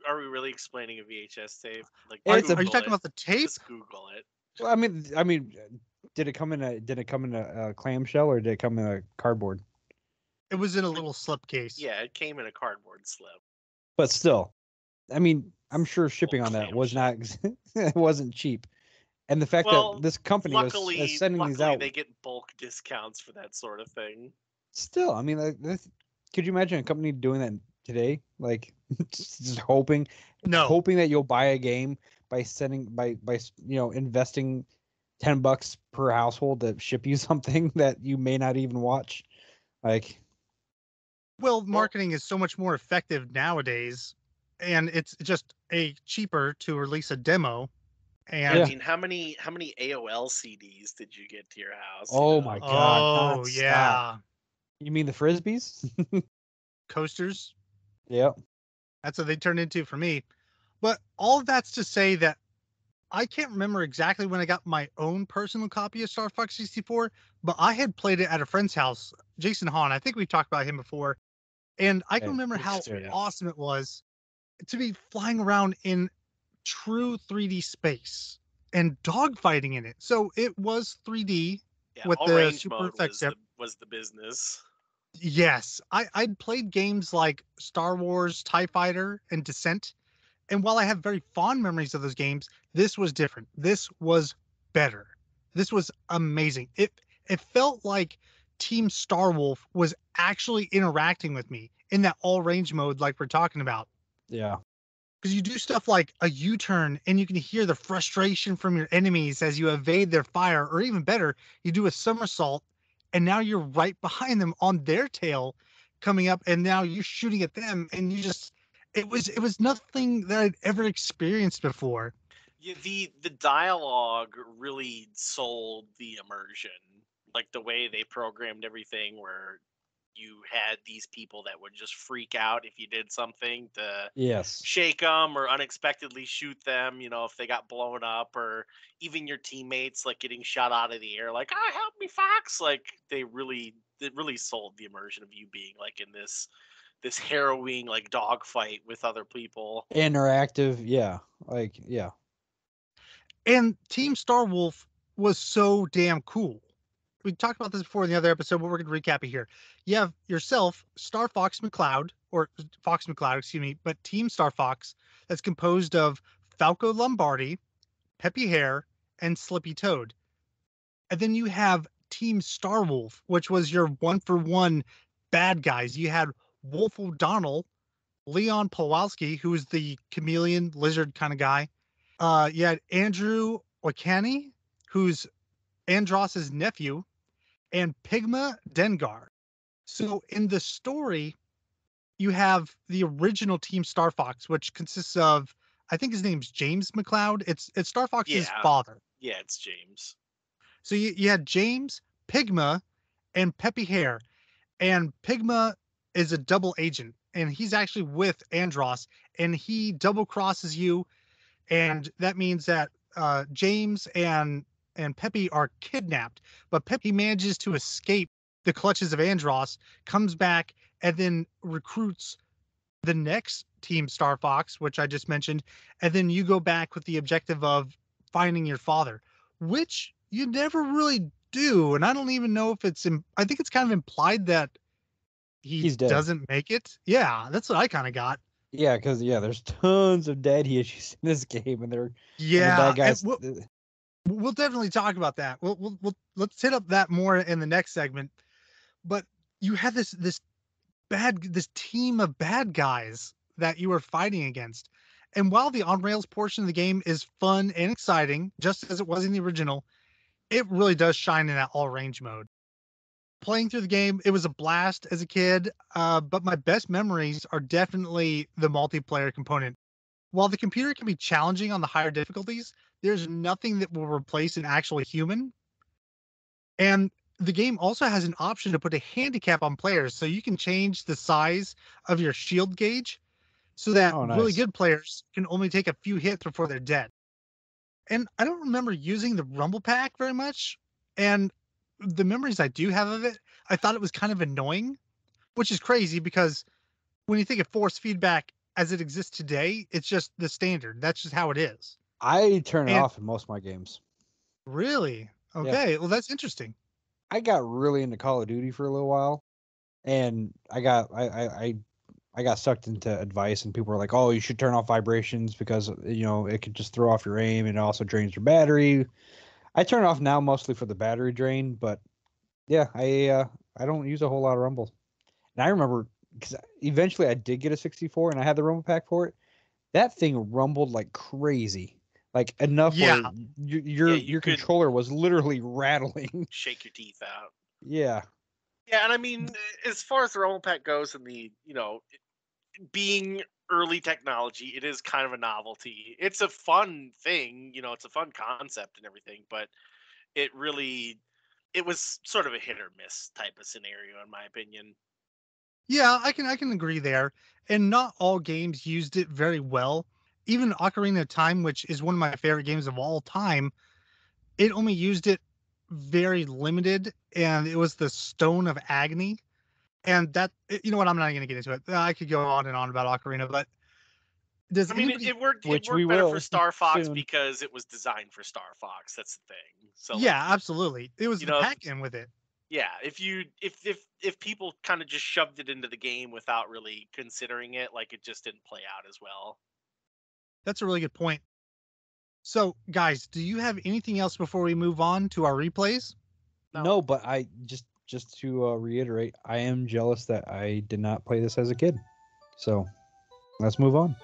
Speaker 3: Are we really explaining a VHS tape? Like,
Speaker 1: Are,
Speaker 2: It's a-
Speaker 1: are you talking about the tape?
Speaker 3: Just Google it.
Speaker 2: well, I mean, did it come in a clamshell or did it come in a cardboard?
Speaker 1: It was in a little slipcase.
Speaker 3: Yeah, it came in a cardboard slip.
Speaker 2: But still, I mean, I'm sure shipping on that
Speaker 3: clam
Speaker 2: was not it wasn't cheap. And the fact that
Speaker 3: Well,
Speaker 2: this company was sending these out,
Speaker 3: they get bulk discounts for that sort of thing.
Speaker 2: still, I mean, could you imagine a company doing that today? Like, just hoping
Speaker 1: No.
Speaker 2: that you'll buy a game by investing $10 per household to ship you something that you may not even watch. Like,
Speaker 1: Well, marketing is so much more effective nowadays, and it's just cheaper to release a demo. And
Speaker 3: I mean, how many AOL CDs did you get to your house?
Speaker 2: oh my God,
Speaker 1: oh
Speaker 2: nonstop.
Speaker 1: yeah,
Speaker 2: You mean the frisbees?
Speaker 1: coasters.
Speaker 2: Yep.
Speaker 1: That's what they turned into for me. But all of that's to say that I can't remember exactly when I got my own personal copy of Star Fox 64, but I had played it at a friend's house, Jason Hahn. I think we've talked about him before. And I can remember how awesome it was to be flying around in true 3D space and dogfighting in it. So it was 3D with
Speaker 3: all
Speaker 1: the
Speaker 3: range
Speaker 1: super
Speaker 3: mode
Speaker 1: effects.
Speaker 3: was the business.
Speaker 1: Yes, I'd played games like Star Wars, TIE Fighter, and Descent. And while I have very fond memories of those games, this was different. This was better. This was amazing. It felt like Team Starwolf was actually interacting with me in that all range mode like we're talking about.
Speaker 2: Yeah.
Speaker 1: Because you do stuff like a U-turn and you can hear the frustration from your enemies as you evade their fire, or even better, you do a somersault and now you're right behind them on their tail coming up, and now you're shooting at them, and it was nothing that I'd ever experienced before.
Speaker 3: Yeah, the dialogue really sold the immersion, like the way they programmed everything, where you had these people that would just freak out if you did something to
Speaker 2: Yes.
Speaker 3: shake them or unexpectedly shoot them, if they got blown up, or even your teammates like getting shot out of the air, like, "Ah, help me, Fox!" Like it really sold the immersion of you being like in this harrowing like dogfight with other people.
Speaker 2: Interactive. Yeah. Like, yeah.
Speaker 1: And Team Starwolf was so damn cool. We talked about this before in the other episode, but we're going to recap it here. You have yourself, Star Fox McCloud, or Fox McCloud, excuse me, but Team Star Fox that's composed of Falco Lombardi, Peppy Hare, and Slippy Toad. And then you have Team Starwolf, which was your one-for-one bad guys. You had Wolf O'Donnell, Leon Pawlowski, who was the chameleon lizard kind of guy. You had Andrew Wakani, who's Andross's nephew, and Pigma Dengar. So in the story, you have the original Team Star Fox, which consists of, I think his name's James McCloud. It's Star Fox's father.
Speaker 3: Yeah, it's James.
Speaker 1: So you had James, Pigma, and Peppy Hare. And Pigma is a double agent, and he's actually with Andross, and he double crosses you, and that means that James and Peppy are kidnapped, but Peppy manages to escape the clutches of Andross, comes back, and then recruits the next Team Star Fox, which I just mentioned, and then you go back with the objective of finding your father, which you never really do. And I don't even know if I think it's kind of implied that
Speaker 2: He's dead.
Speaker 1: doesn't make it. Yeah, that's what I kind of got.
Speaker 2: Yeah, because there's tons of daddy issues in this game, and they're
Speaker 1: Yeah,
Speaker 2: and the bad guys.
Speaker 1: We'll definitely talk about that. Let's hit up that more in the next segment. But you had this team of bad guys that you were fighting against. And while the on rails portion of the game is fun and exciting, just as it was in the original, it really does shine in that all range mode. Playing through the game, it was a blast as a kid, but my best memories are definitely the multiplayer component. While the computer can be challenging on the higher difficulties, there's nothing that will replace an actual human. And the game also has an option to put a handicap on players, so you can change the size of your shield gauge so that really good players can only take a few hits before they're dead. And I don't remember using the Rumble Pack very much. And the memories I do have of it, I thought it was kind of annoying, which is crazy because when you think of force feedback as it exists today, it's just the standard. That's just how it is.
Speaker 2: I turn it off in most of my games.
Speaker 1: Really? Okay. Yeah. Well, that's interesting.
Speaker 2: I got really into Call of Duty for a little while, And I got sucked into advice, and people were like, "Oh, you should turn off vibrations because it could just throw off your aim, and it also drains your battery." I turn it off now mostly for the battery drain, but yeah, I don't use a whole lot of rumble. And I remember because eventually I did get a 64, and I had the rumble pack for it. That thing rumbled like crazy, like enough
Speaker 1: Yeah.
Speaker 2: where your
Speaker 3: could
Speaker 2: controller was literally rattling.
Speaker 3: shake your teeth out.
Speaker 2: Yeah.
Speaker 3: Yeah, and I mean, as far as the rumble pack goes, and the being early technology, it is kind of a novelty. It's a fun thing, it's a fun concept and everything, but it was sort of a hit or miss type of scenario, in my opinion.
Speaker 1: Yeah, I can agree there. And not all games used it very well. Even Ocarina of Time, which is one of my favorite games of all time, it only used it very limited, and it was the Stone of Agony. And that, you know what, I'm not going to get into it. I could go on and on about Ocarina, but does
Speaker 3: I mean,
Speaker 1: anybody?
Speaker 3: it worked. It
Speaker 2: Which we
Speaker 3: worked better for
Speaker 2: will
Speaker 3: Star Fox
Speaker 2: soon.
Speaker 3: because it was designed for Star Fox. That's the thing. So,
Speaker 1: Yeah, absolutely. It was
Speaker 3: you
Speaker 1: the
Speaker 3: know,
Speaker 1: pack-in with it.
Speaker 3: yeah. If people kind of just shoved it into the game without really considering it, like it just didn't play out as well.
Speaker 1: That's a really good point. So, guys, do you have anything else before we move on to our replays?
Speaker 2: No, but I just to reiterate, I am jealous that I did not play this as a kid. So let's move on.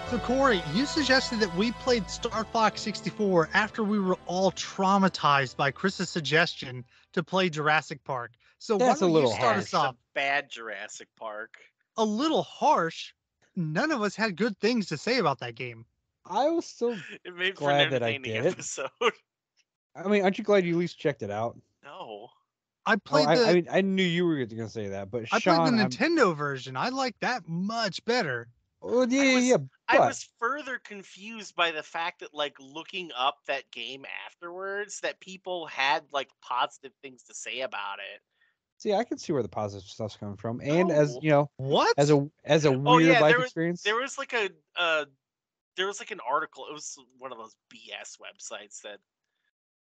Speaker 1: So, Cory, you suggested that we played Star Fox 64 after we were all traumatized by Chris's suggestion to play Jurassic Park. So, why
Speaker 2: That's a
Speaker 1: don't you
Speaker 2: little
Speaker 1: start
Speaker 2: harsh.
Speaker 1: us off?
Speaker 3: Bad Jurassic Park.
Speaker 1: A little harsh. None of us had good things to say about that game.
Speaker 2: I was still
Speaker 3: It made
Speaker 2: glad
Speaker 3: for an
Speaker 2: that I
Speaker 3: entertaining
Speaker 2: did it.
Speaker 3: episode.
Speaker 2: I mean, aren't you glad you at least checked it out?
Speaker 3: No.
Speaker 1: I
Speaker 2: Oh,
Speaker 1: played
Speaker 2: I mean, I knew you were going to say that, but
Speaker 1: I played the
Speaker 2: Sean,
Speaker 1: Nintendo version. I like that much better.
Speaker 2: oh, yeah,
Speaker 3: I
Speaker 2: but
Speaker 3: was further confused by the fact that, like, looking up that game afterwards, that people had like positive things to say about it.
Speaker 2: see, I can see where the positive stuff's coming from, and as
Speaker 3: No.
Speaker 1: What?
Speaker 2: as a
Speaker 3: Oh
Speaker 2: weird
Speaker 3: yeah,
Speaker 2: life experience.
Speaker 3: there was like an article. It was one of those BS websites that.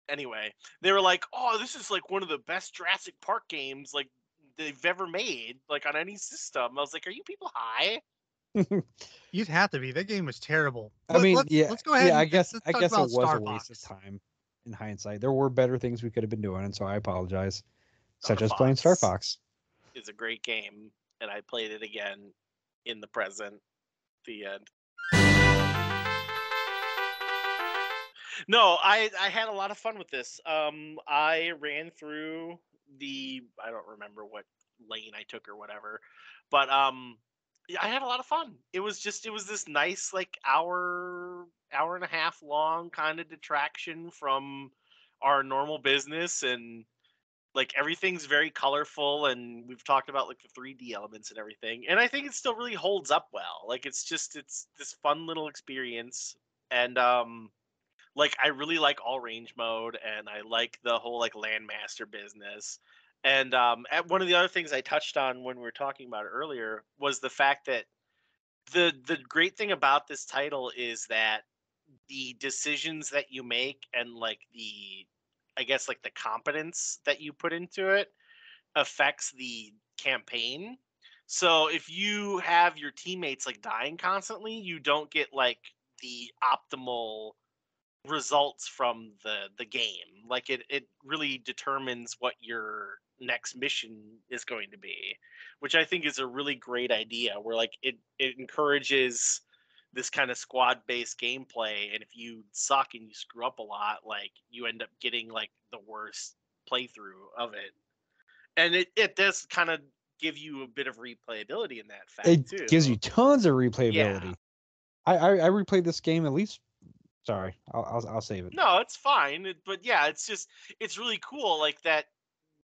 Speaker 3: Anyway, they were like, "Oh, this is like one of the best Jurassic Park games like they've ever made, like on any system." I was like, "Are you people high?"
Speaker 1: You'd have to be. That game was terrible.
Speaker 2: I
Speaker 1: But
Speaker 2: mean,
Speaker 1: let's go ahead
Speaker 2: yeah.
Speaker 1: and let's talk
Speaker 2: I guess it
Speaker 1: about
Speaker 2: was a
Speaker 1: Star
Speaker 2: waste of
Speaker 1: Fox.
Speaker 2: time in hindsight. There were better things we could have been doing, and so I apologize,
Speaker 3: Star
Speaker 2: such as playing Star
Speaker 3: Fox
Speaker 2: Fox.
Speaker 3: is a great game, and I played it again in the present. The end. No, I had a lot of fun with this. I ran through I don't remember what lane I took or whatever, but yeah, I had a lot of fun. It was this nice like hour and a half long kind of detraction from our normal business, and like everything's very colorful, and we've talked about like the 3D elements and everything, and I think it still really holds up well. Like it's this fun little experience, and like I really like all range mode, and I like the whole like landmaster business, And one of the other things I touched on when we were talking about it earlier was the fact that the great thing about this title is that the decisions that you make and like the I guess like the competence that you put into it affects the campaign. So if you have your teammates like dying constantly, you don't get like the optimal results from the game. Like it really determines what your next mission is going to be, which I think is a really great idea. Where like it encourages this kind of squad based gameplay, and if you suck and you screw up a lot, like you end up getting like the worst playthrough of it. And it does kind of give you a bit of replayability in that fact
Speaker 2: It
Speaker 3: too.
Speaker 2: gives you tons of
Speaker 3: Yeah.
Speaker 2: replayability. I replayed this game at least. Sorry, I'll save it.
Speaker 3: No, it's fine. But yeah, it's really cool. Like that,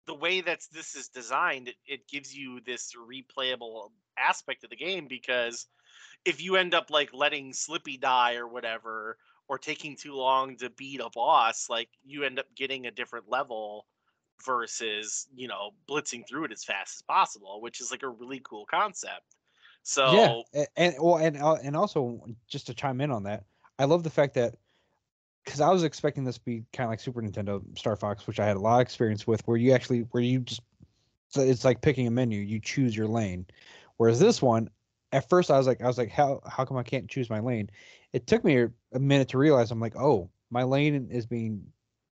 Speaker 3: the way that this is designed, it gives you this replayable aspect of the game because if you end up like letting Slippy die or whatever, or taking too long to beat a boss, like you end up getting a different level versus blitzing through it as fast as possible, which is like a really cool concept.
Speaker 2: Yeah,
Speaker 3: So
Speaker 2: and also just to chime in on that, I love the fact that because I was expecting this to be kind of like Super Nintendo Starfox, which I had a lot of experience with, where you just so it's like picking a menu, you choose your lane. Whereas this one, at first I was like, how come I can't choose my lane? It took me a minute to realize I'm like, oh, my lane is being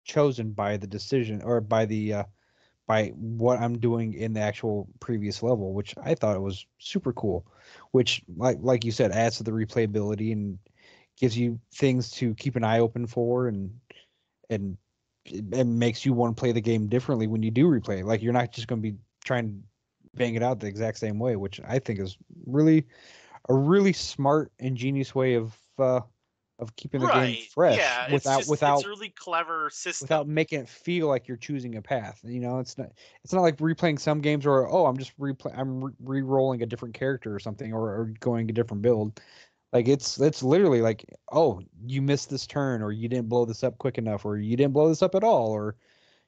Speaker 2: chosen by the decision or by what I'm doing in the actual previous level, which I thought it was super cool. Which like you said, adds to the replayability and gives you things to keep an eye open for and and makes you want to play the game differently when you do replay. Like you're not just going to be trying to bang it out the exact same way, which I think is really a really smart, ingenious way of keeping the game
Speaker 3: right,
Speaker 2: fresh
Speaker 3: yeah, it's
Speaker 2: without
Speaker 3: a really clever system.
Speaker 2: without making it feel like you're choosing a path. You know, it's not like replaying some games where oh I'm re-rolling a different character or something or going a different build. Like it's literally like oh you missed this turn or you didn't blow this up quick enough or you didn't blow this up at all or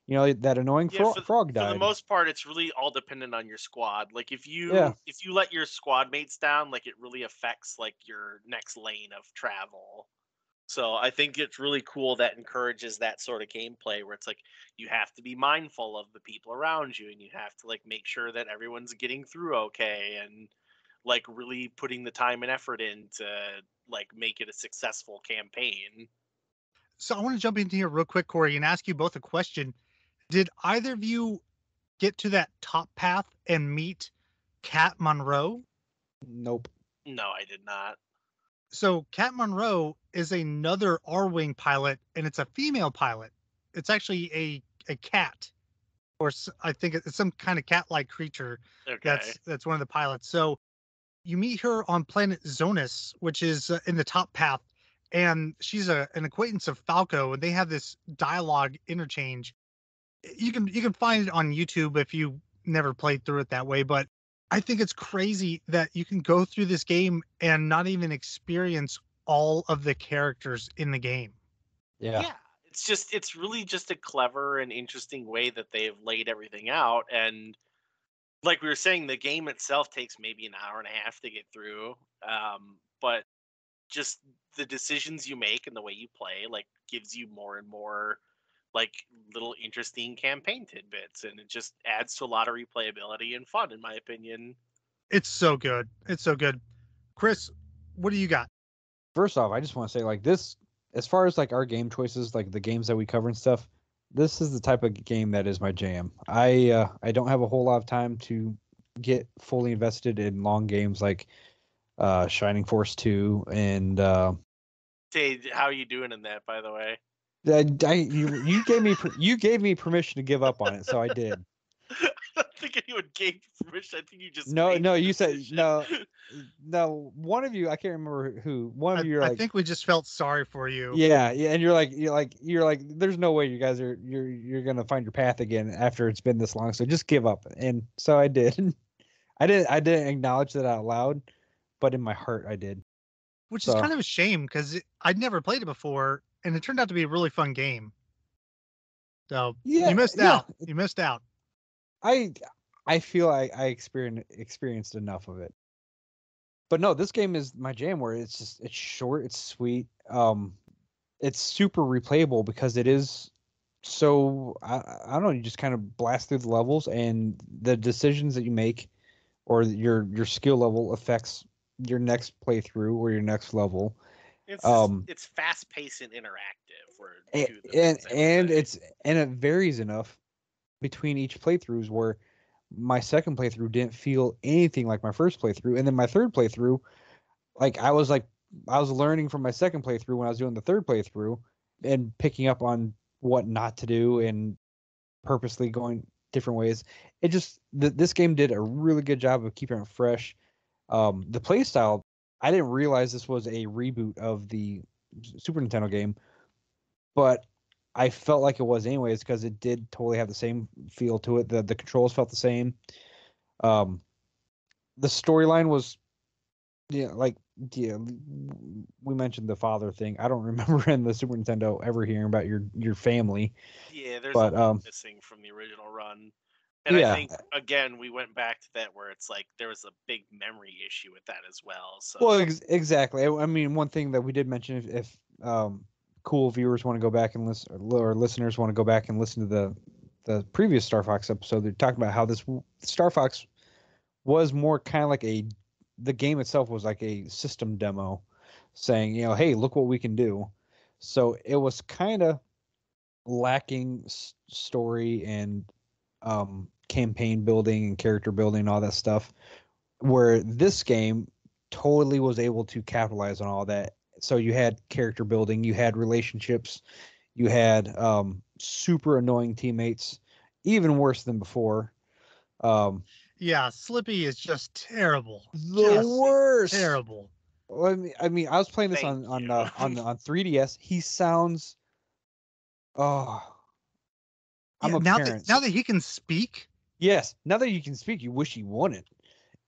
Speaker 2: you know that annoying
Speaker 3: Yeah,
Speaker 2: frog
Speaker 3: for the
Speaker 2: died.
Speaker 3: most part, it's really all dependent on your squad. Like
Speaker 2: Yeah,
Speaker 3: if you let your squad mates down, like it really affects like your next lane of travel. So I think it's really cool that encourages that sort of gameplay where it's like you have to be mindful of the people around you and you have to like make sure that everyone's getting through okay and like really putting the time and effort in to like make it a successful campaign.
Speaker 1: So I want to jump into here real quick, Corey, and ask you both a question. Did either of you get to that top path and meet Kat Monroe?
Speaker 2: nope.
Speaker 3: No, I did not.
Speaker 1: So Kat Monroe is another R-wing pilot, and it's a female pilot. It's actually a cat, or I think it's some kind of cat-like creature.
Speaker 3: Okay.
Speaker 1: That's one of the pilots. So you meet her on planet Zonus, which is in the top path, and she's an acquaintance of Falco, and they have this dialogue interchange. You can find it on YouTube if you never played through it that way, but I think it's crazy that you can go through this game and not even experience all of the characters in the game.
Speaker 2: Yeah,
Speaker 3: Yeah, it's really just a clever and interesting way that they've laid everything out. And like we were saying, the game itself takes maybe an hour and a half to get through. But just the decisions you make and the way you play like gives you more and more like little interesting campaign tidbits, and it just adds to a lot of replayability and fun in my opinion.
Speaker 1: It's so good. It's so good. Chris, what do you got?
Speaker 2: first off, I just want to say like this, as far as like our game choices, like the games that we cover and stuff, this is the type of game that is my jam. I don't have a whole lot of time to get fully invested in long games like Shining Force 2 and
Speaker 3: Hey, how are you doing in that, by the way?
Speaker 2: you gave me permission to give up on it, so I did.
Speaker 3: I don't think anyone gave you permission. I think you just
Speaker 2: No,
Speaker 3: made
Speaker 2: no,
Speaker 3: the
Speaker 2: you said
Speaker 3: decision.
Speaker 2: no. One of you, I can't remember who. One of you, you're
Speaker 1: I
Speaker 2: like,
Speaker 1: think we just felt sorry for you.
Speaker 2: yeah, yeah, and you're like, there's no way you guys are you're gonna find your path again after it's been this long. So just give up. And so I did. I didn't acknowledge that out loud, but in my heart I did.
Speaker 1: Which is
Speaker 2: So
Speaker 1: kind of a shame because I'd never played it before, and it turned out to be a really fun game. So you
Speaker 2: yeah,
Speaker 1: missed
Speaker 2: yeah,
Speaker 1: out. You missed out.
Speaker 2: I feel I experienced enough of it. But no, this game is my jam. Where it's short, it's sweet. It's super replayable because it is so I don't know. You just kind of blast through the levels, and the decisions that you make or your skill level affects your next playthrough or your next level.
Speaker 3: It's fast paced and interactive. Were two of the
Speaker 2: And
Speaker 3: things I would say.
Speaker 2: it varies enough between each playthroughs where my second playthrough didn't feel anything like my first playthrough, and then my third playthrough, like I was learning from my second playthrough when I was doing the third playthrough and picking up on what not to do and purposely going different ways. It just this game did a really good job of keeping it fresh. The play style, I didn't realize this was a reboot of the Super Nintendo game, but I felt like it was anyways because it did totally have the same feel to it. The controls felt the same. Um, the storyline was like yeah, we mentioned the father thing. I don't remember in the Super Nintendo ever hearing about your family,
Speaker 3: Yeah, there's
Speaker 2: but
Speaker 3: a lot missing from the original run. And I
Speaker 2: yeah.
Speaker 3: think again we went back to that where it's like there was a big memory issue with that as well. So
Speaker 2: Well, exactly. I mean, one thing that we did mention, if cool viewers want to go back and listen, or listeners want to go back and listen to the previous Star Fox episode, they're talking about how this Star Fox was more kind of like the game itself was like a system demo, saying, hey, look what we can do. So it was kind of lacking story and campaign building and character building and all that stuff, where this game totally was able to capitalize on all that. So you had character building, you had relationships, you had super annoying teammates, even worse than before. Um,
Speaker 1: Yeah, Slippy is just terrible.
Speaker 2: the
Speaker 1: Just
Speaker 2: worst.
Speaker 1: terrible.
Speaker 2: Well, I mean, I was playing this
Speaker 3: Thank
Speaker 2: on
Speaker 3: you.
Speaker 2: on 3DS. He sounds. Oh, I'm
Speaker 1: Yeah,
Speaker 2: a parent.
Speaker 1: now that he can speak,
Speaker 2: Yes, now that you can speak, you wish he wouldn't.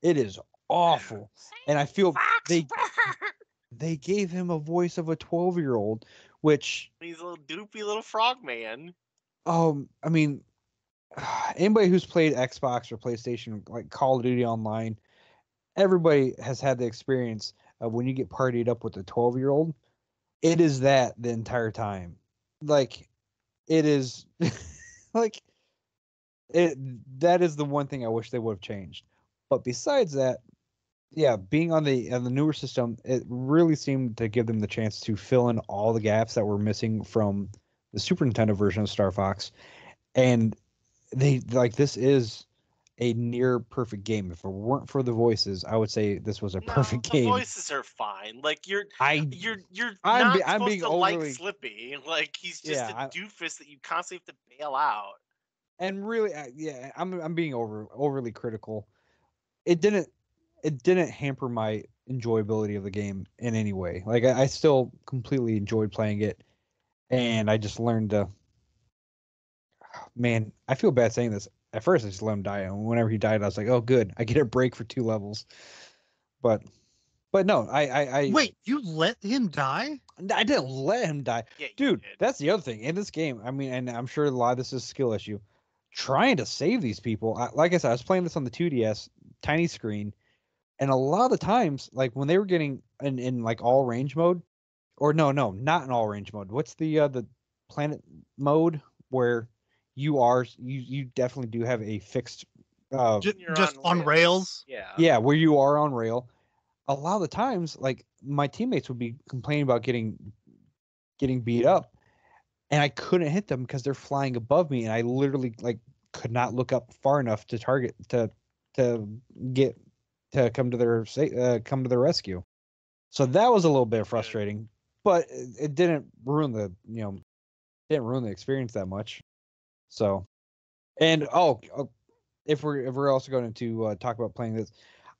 Speaker 2: It is awful, and I feel they gave him a voice of a 12-year-old, which
Speaker 3: He's a little doopy little frog man.
Speaker 2: I mean, anybody who's played Xbox or PlayStation, like Call of Duty Online, everybody has had the experience of when you get partied up with a 12-year-old. It is that the entire time. Like, it is like it. That is the one thing I wish they would have changed. But besides that, yeah, being on the newer system, it really seemed to give them the chance to fill in all the gaps that were missing from the Super Nintendo version of Star Fox. And they like this is a near perfect game. If it weren't for the voices, I would say this was a
Speaker 3: No,
Speaker 2: perfect
Speaker 3: the
Speaker 2: game.
Speaker 3: voices are fine. Like you're
Speaker 2: I'm
Speaker 3: not supposed
Speaker 2: being
Speaker 3: to like
Speaker 2: overly
Speaker 3: Slippy. Like he's just a
Speaker 2: yeah,
Speaker 3: doofus that you constantly have to bail out.
Speaker 2: and really yeah, I'm being overly critical. It didn't hamper my enjoyability of the game in any way. Like I still completely enjoyed playing it, and I just learned to. Man, I feel bad saying this. At first, I just let him die, and whenever he died, I was like, "Oh, good, I get a break for 2 levels." But, no,
Speaker 1: wait, you let him die?
Speaker 2: I didn't let him die,
Speaker 3: Yeah, you
Speaker 2: dude.
Speaker 3: did.
Speaker 2: That's the other thing in this game. I mean, and I'm sure a lot of this is a skill issue. Trying to save these people, like I said, I was playing this on the 2DS, tiny screen, and a lot of the times, like when they were getting in like all range mode, or no, not in all range mode. What's the planet mode where you definitely do have a fixed
Speaker 3: You're
Speaker 1: Just on rails?
Speaker 3: Yeah.
Speaker 2: yeah, where you are on rail. A lot of the times, like my teammates would be complaining about getting beat up, and I couldn't hit them because they're flying above me, and I literally like could not look up far enough to target to get to come to their rescue. So that was a little bit frustrating, but it didn't ruin didn't ruin the experience that much. So, and if we're also going to talk about playing this,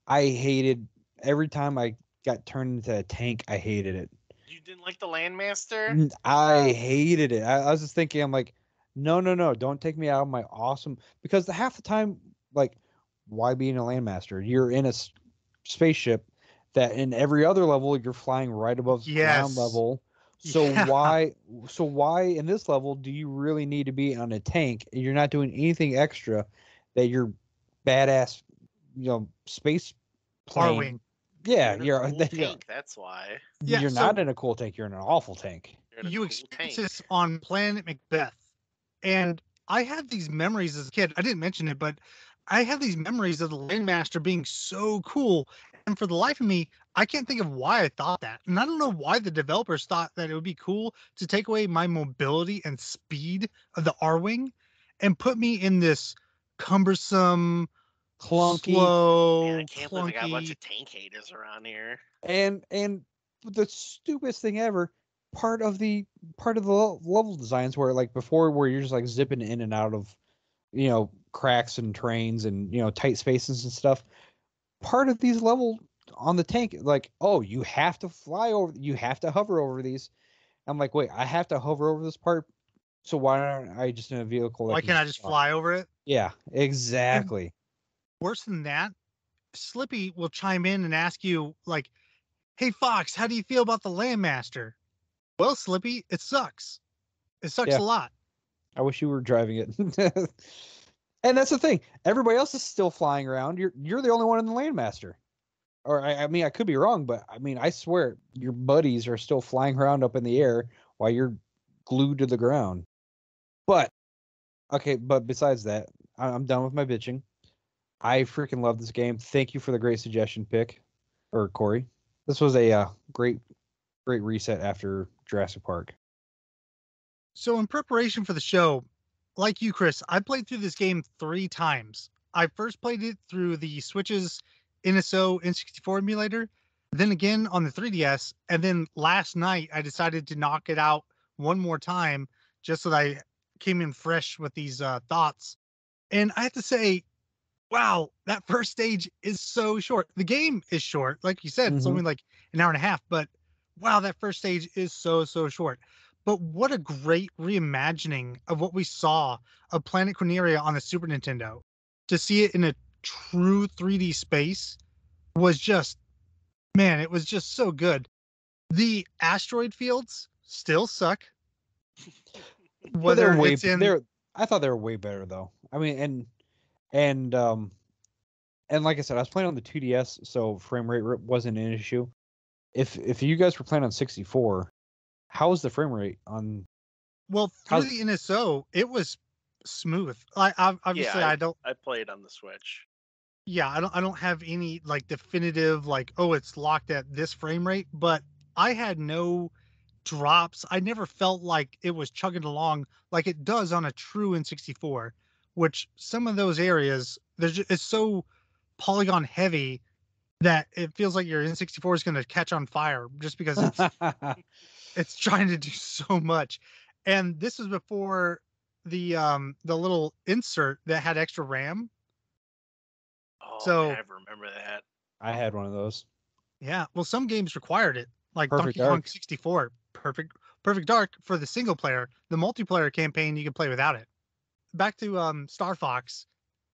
Speaker 2: I hated every time I got turned into a tank. I hated it.
Speaker 3: You didn't like the Landmaster?
Speaker 2: I hated it. I was just thinking, I'm like, no, don't take me out of my awesome. Because half the time, like, why be in a landmaster? You're in a spaceship that in every other level you're flying right above ground
Speaker 1: Yes.
Speaker 2: level. So
Speaker 1: Yeah.
Speaker 2: why in this level do you really need to be on a tank? You're not doing anything extra that your badass, space plane.
Speaker 1: R-wing.
Speaker 2: Yeah,
Speaker 3: You're in a cool tank. That's why.
Speaker 1: Yeah,
Speaker 2: you're
Speaker 1: so
Speaker 2: not in a cool tank. You're in an awful tank.
Speaker 3: You're in a
Speaker 1: you
Speaker 3: cool
Speaker 1: experience
Speaker 3: tank.
Speaker 1: this on Planet Macbeth. And I had these memories as a kid. I didn't mention it, but I have these memories of the Landmaster being so cool. And for the life of me, I can't think of why I thought that. And I don't know why the developers thought that it would be cool to take away my mobility and speed of the R-Wing and put me in this cumbersome,
Speaker 2: Clunky.
Speaker 1: slow,
Speaker 3: Man, I can't believe I got a bunch
Speaker 1: clunky.
Speaker 3: of tank haters around here.
Speaker 2: And the stupidest thing ever, part of the level designs where like before where you're just like zipping in and out of cracks and trains and tight spaces and stuff. Part of these level on the tank, like, oh, you have to you have to hover over these. I'm like, wait, I have to hover over this part, so why aren't I just in a vehicle that
Speaker 1: Why can't I just fly over it?
Speaker 2: Yeah, exactly.
Speaker 1: Worse than that, Slippy will chime in and ask you, like, hey, Fox, how do you feel about the Landmaster? Well, Slippy, it sucks. It sucks
Speaker 2: Yeah.
Speaker 1: a lot.
Speaker 2: I wish you were driving it. And that's the thing. Everybody else is still flying around. You're the only one in the Landmaster. Or I mean, I could be wrong, but I mean, I swear your buddies are still flying around up in the air while you're glued to the ground. But okay, but besides that, I'm done with my bitching. I freaking love this game. Thank you for the great suggestion pick, or Cory. This was a great reset after Jurassic Park.
Speaker 1: So, in preparation for the show, like you, Chris, I played through this game 3 times. I first played it through the Switch's NSO N64 emulator, then again on the 3DS, and then last night I decided to knock it out one more time just so that I came in fresh with these thoughts. And I have to say, wow, that first stage is so short. The game is short. Like you said, it's only like an hour and a half, but wow, that first stage is so short. But what a great reimagining of what we saw of Planet Cornelia on the Super Nintendo. To see it in a true 3D space was just, man, it was just so good. The asteroid fields still suck.
Speaker 2: But they're
Speaker 1: Whether it's in
Speaker 2: I thought they were way better though. I mean, and like I said, I was playing on the 2DS, so frame rate wasn't an issue. If you guys were playing on 64, how was the frame rate on?
Speaker 1: well through the NSO, it was smooth. Obviously,
Speaker 3: Yeah,
Speaker 1: I don't.
Speaker 3: I played on the Switch.
Speaker 1: Yeah, I don't have any like definitive like, oh, it's locked at this frame rate, but I had no drops. I never felt like it was chugging along like it does on a true N64, which some of those areas it's so polygon heavy that it feels like your N64 is going to catch on fire just because it's trying to do so much. And this was before the little insert that had extra RAM.
Speaker 3: Oh,
Speaker 1: So
Speaker 3: man, I remember that.
Speaker 2: I had one of those.
Speaker 1: Yeah, well, some games required it, like
Speaker 2: Perfect
Speaker 1: Donkey Kong
Speaker 2: Dark.
Speaker 1: 64. Perfect Dark for the single player. The multiplayer campaign you can play without it. Back to Starfox.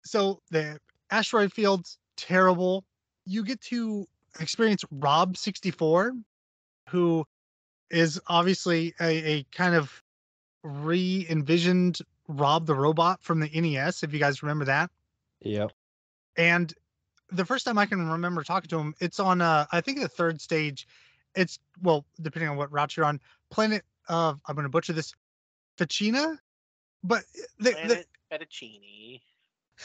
Speaker 1: So the asteroid fields terrible. You get to experience Rob 64, who is obviously a kind of re-envisioned Rob the robot from the NES, if you guys remember that.
Speaker 2: Yep.
Speaker 1: And the first time I can remember talking to him, it's on I think the third stage. It's, well, depending on what route you're on, planet of, I'm gonna butcher this, Ficina, but
Speaker 3: Planet Fettuccine.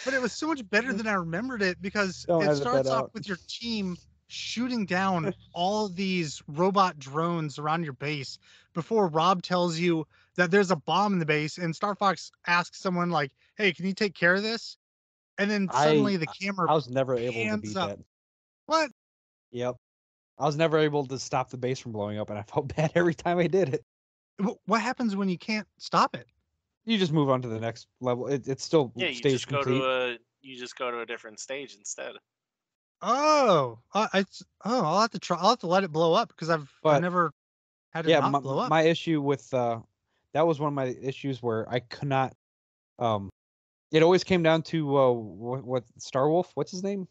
Speaker 1: but it was so much better than I remembered it because
Speaker 2: Don't
Speaker 1: it
Speaker 2: edit
Speaker 1: starts
Speaker 2: that
Speaker 1: off
Speaker 2: out.
Speaker 1: with your team shooting down all these robot drones around your base before Rob tells you that there's a bomb in the base, and Star Fox asks someone like, "Hey, can you take care of this?" And then suddenly the camera
Speaker 2: I was never able to
Speaker 1: pans
Speaker 2: beat
Speaker 1: up.
Speaker 2: that.
Speaker 1: What?
Speaker 2: Yep. I was never able to stop the base from blowing up, and I felt bad every time I did it.
Speaker 1: What happens when you can't stop it?
Speaker 2: You just move on to the next level. It's still
Speaker 3: Yeah, you
Speaker 2: stage
Speaker 3: just
Speaker 2: complete.
Speaker 3: go to a different stage instead.
Speaker 1: Oh, I'll have to try. I'll have to let it blow up because I've never had it not blow up.
Speaker 2: My issue with that was one of my issues where I could not. It always came down to what Starwolf? What's his name?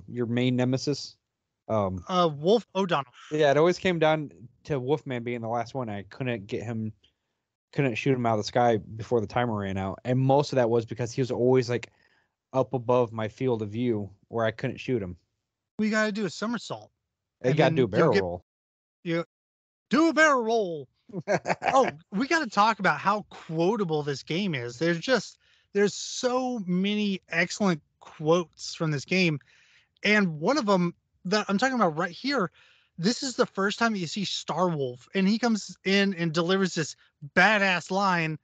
Speaker 2: Your main nemesis.
Speaker 1: Wolf O'Donnell.
Speaker 2: Yeah, it always came down to Wolfman being the last one. I couldn't shoot him out of the sky before the timer ran out, and most of that was because he was always like up above my field of view where I couldn't shoot him.
Speaker 1: We got to do a somersault.
Speaker 2: I got to do a barrel roll.
Speaker 1: You do a barrel roll. Oh, we got to talk about how quotable this game is. There's so many excellent quotes from this game. And one of them that I'm talking about right here, this is the first time that you see Starwolf, and he comes in and delivers this badass line.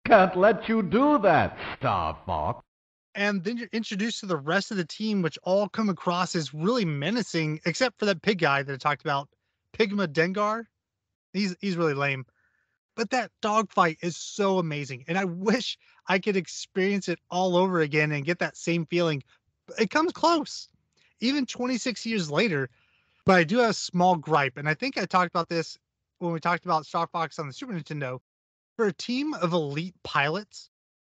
Speaker 4: Can't let you do that, Starfox.
Speaker 1: And then you're introduced to the rest of the team, which all come across as really menacing, except for that pig guy that I talked about, Pigma Dengar. He's really lame. But that dogfight is so amazing. And I wish I could experience it all over again and get that same feeling. It comes close, even 26 years later. But I do have a small gripe. And I think I talked about this when we talked about Starfox on the Super Nintendo. For a team of elite pilots,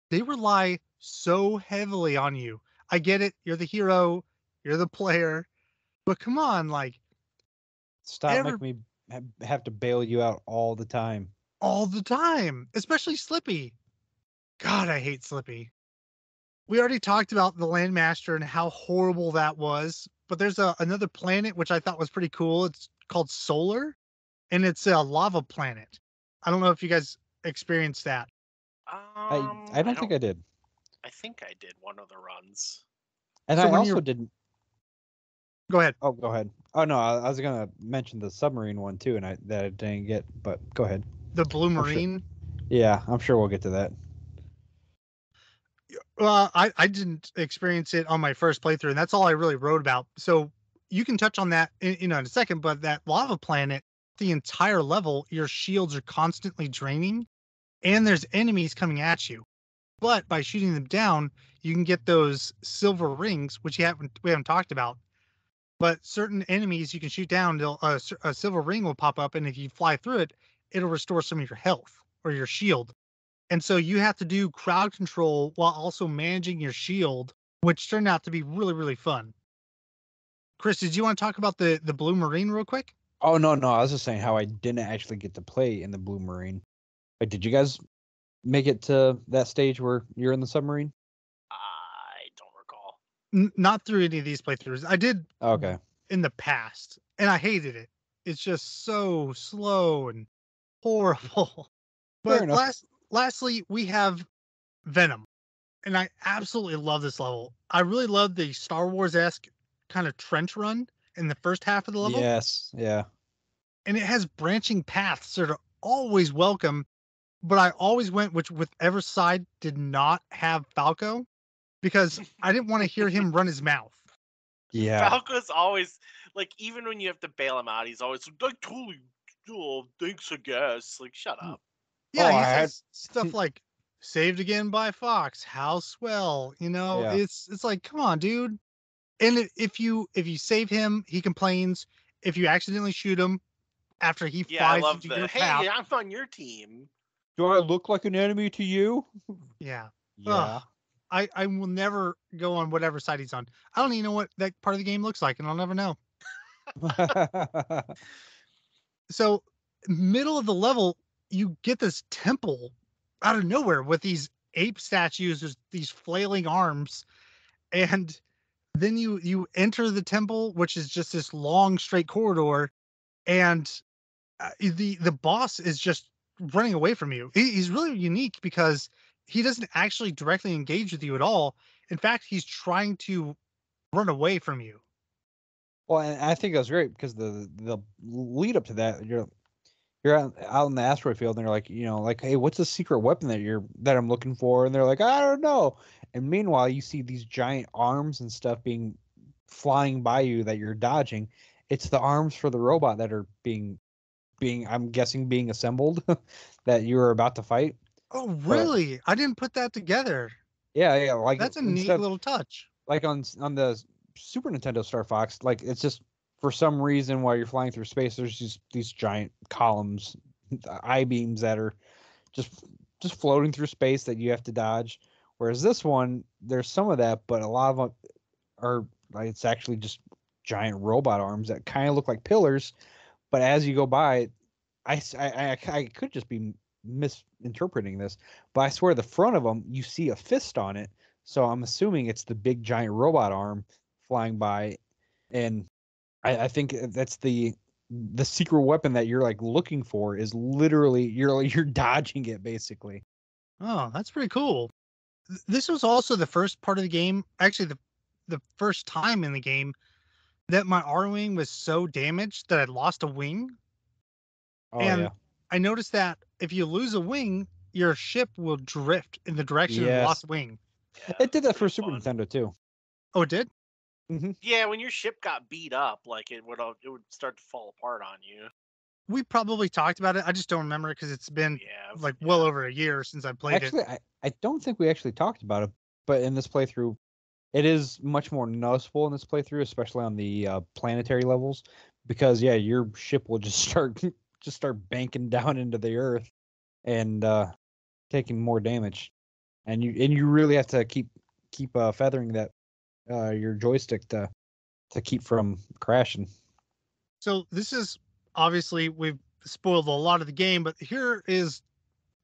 Speaker 1: they rely so heavily on you. I get it. You're the hero. You're the player. But come on, like.
Speaker 2: Stop making me have to bail you out all the time.
Speaker 1: All the time, especially Slippy. God, I hate Slippy. We already talked about the Landmaster and how horrible that was, but there's another planet which I thought was pretty cool. It's called Solar, and it's a lava planet. I don't know if you guys experienced that.
Speaker 2: I don't think I did.
Speaker 3: I think I did one of the runs.
Speaker 2: And
Speaker 1: So
Speaker 2: I
Speaker 1: when
Speaker 2: also didn't.
Speaker 1: Go ahead.
Speaker 2: Oh, go ahead. Oh no, I was gonna mention the submarine one too, and that I didn't get. But go ahead.
Speaker 1: The Blue Marine.
Speaker 2: Sure. Yeah, I'm sure we'll get to that.
Speaker 1: Well, I didn't experience it on my first playthrough, and that's all I really wrote about. So you can touch on that in a second, but that lava planet, the entire level, your shields are constantly draining, and there's enemies coming at you. But by shooting them down, you can get those silver rings, which we haven't talked about. But certain enemies you can shoot down, a silver ring will pop up, and if you fly through it, it'll restore some of your health or your shield. And so you have to do crowd control while also managing your shield, which turned out to be really, really fun. Chris, did you want to talk about the Blue Marine real quick?
Speaker 2: Oh, no. I was just saying how I didn't actually get to play in the Blue Marine. Like, did you guys make it to that stage where you're in the submarine?
Speaker 3: I don't recall.
Speaker 1: Not through any of these playthroughs. I did in the past, and I hated it. It's just so slow and horrible. But lastly, we have Venom. And I absolutely love this level. I really love the Star Wars-esque kind of trench run in the first half of the level.
Speaker 2: Yes, yeah.
Speaker 1: And it has branching paths that are always welcome, but I always went whichever side did not have Falco, because I didn't want to hear him run his mouth.
Speaker 2: Yeah.
Speaker 3: Falco's always, like, even when you have to bail him out, he's always like, totally, thanks, I guess. Like, shut up.
Speaker 1: Yeah, he says stuff like, saved again by Fox, how swell. It's like, come on, dude. And if you save him, he complains. If you accidentally shoot him after he flies into your path,
Speaker 3: hey, I'm on your team.
Speaker 2: Do I look like an enemy to you?
Speaker 1: Yeah.
Speaker 2: Yeah.
Speaker 1: I will never go on whatever side he's on. I don't even know what that part of the game looks like, and I'll never know. So, middle of the level, you get this temple out of nowhere with these ape statues, these flailing arms, and then you enter the temple, which is just this long straight corridor, and the boss is just running away from you. He's really unique because he doesn't actually directly engage with you at all. In fact, he's trying to run away from you.
Speaker 2: Well, and I think that's great because the lead up to that, you're out in the asteroid field, and they're like, like, hey, what's the secret weapon that I'm looking for? And they're like, I don't know. And meanwhile, you see these giant arms and stuff flying by you that you're dodging. It's the arms for the robot that are being I'm guessing being assembled that you were about to fight.
Speaker 1: Oh, really? I didn't put that together.
Speaker 2: Yeah, like
Speaker 1: that's a neat little touch.
Speaker 2: Like on the Super Nintendo Starfox, like it's just for some reason while you're flying through space, there's just these giant columns, I-beams that are just floating through space that you have to dodge. Whereas this one, there's some of that, but a lot of them are like it's actually just giant robot arms that kind of look like pillars. But as you go by, I could just be misinterpreting this, but I swear the front of them, you see a fist on it. So I'm assuming it's the big giant robot arm flying by, and I think that's the secret weapon that you're like looking for is literally you're dodging it basically.
Speaker 1: Oh, that's pretty cool. This was also the first part of the game, actually the first time in the game that my R-wing was so damaged that I lost a wing.
Speaker 2: Oh
Speaker 1: And
Speaker 2: yeah.
Speaker 1: I noticed that if you lose a wing, your ship will drift in the direction of the
Speaker 2: Yes.
Speaker 1: lost wing.
Speaker 3: Yeah,
Speaker 2: It did that for
Speaker 3: pretty
Speaker 2: Super
Speaker 3: fun.
Speaker 2: Nintendo too.
Speaker 1: Oh, it did?
Speaker 3: Yeah, when your ship got beat up, like it would start to fall apart on you.
Speaker 1: We probably talked about it. I just don't remember it because it's been
Speaker 3: Yeah,
Speaker 1: like well over a year since I played
Speaker 2: Actually, I don't think we actually talked about it, but in this playthrough, it is much more noticeable in this playthrough, especially on the planetary levels, because yeah, your ship will just start banking down into the earth and taking more damage, and you really have to keep feathering that your joystick to keep from crashing.
Speaker 1: So this is obviously we've spoiled a lot of the game, but here is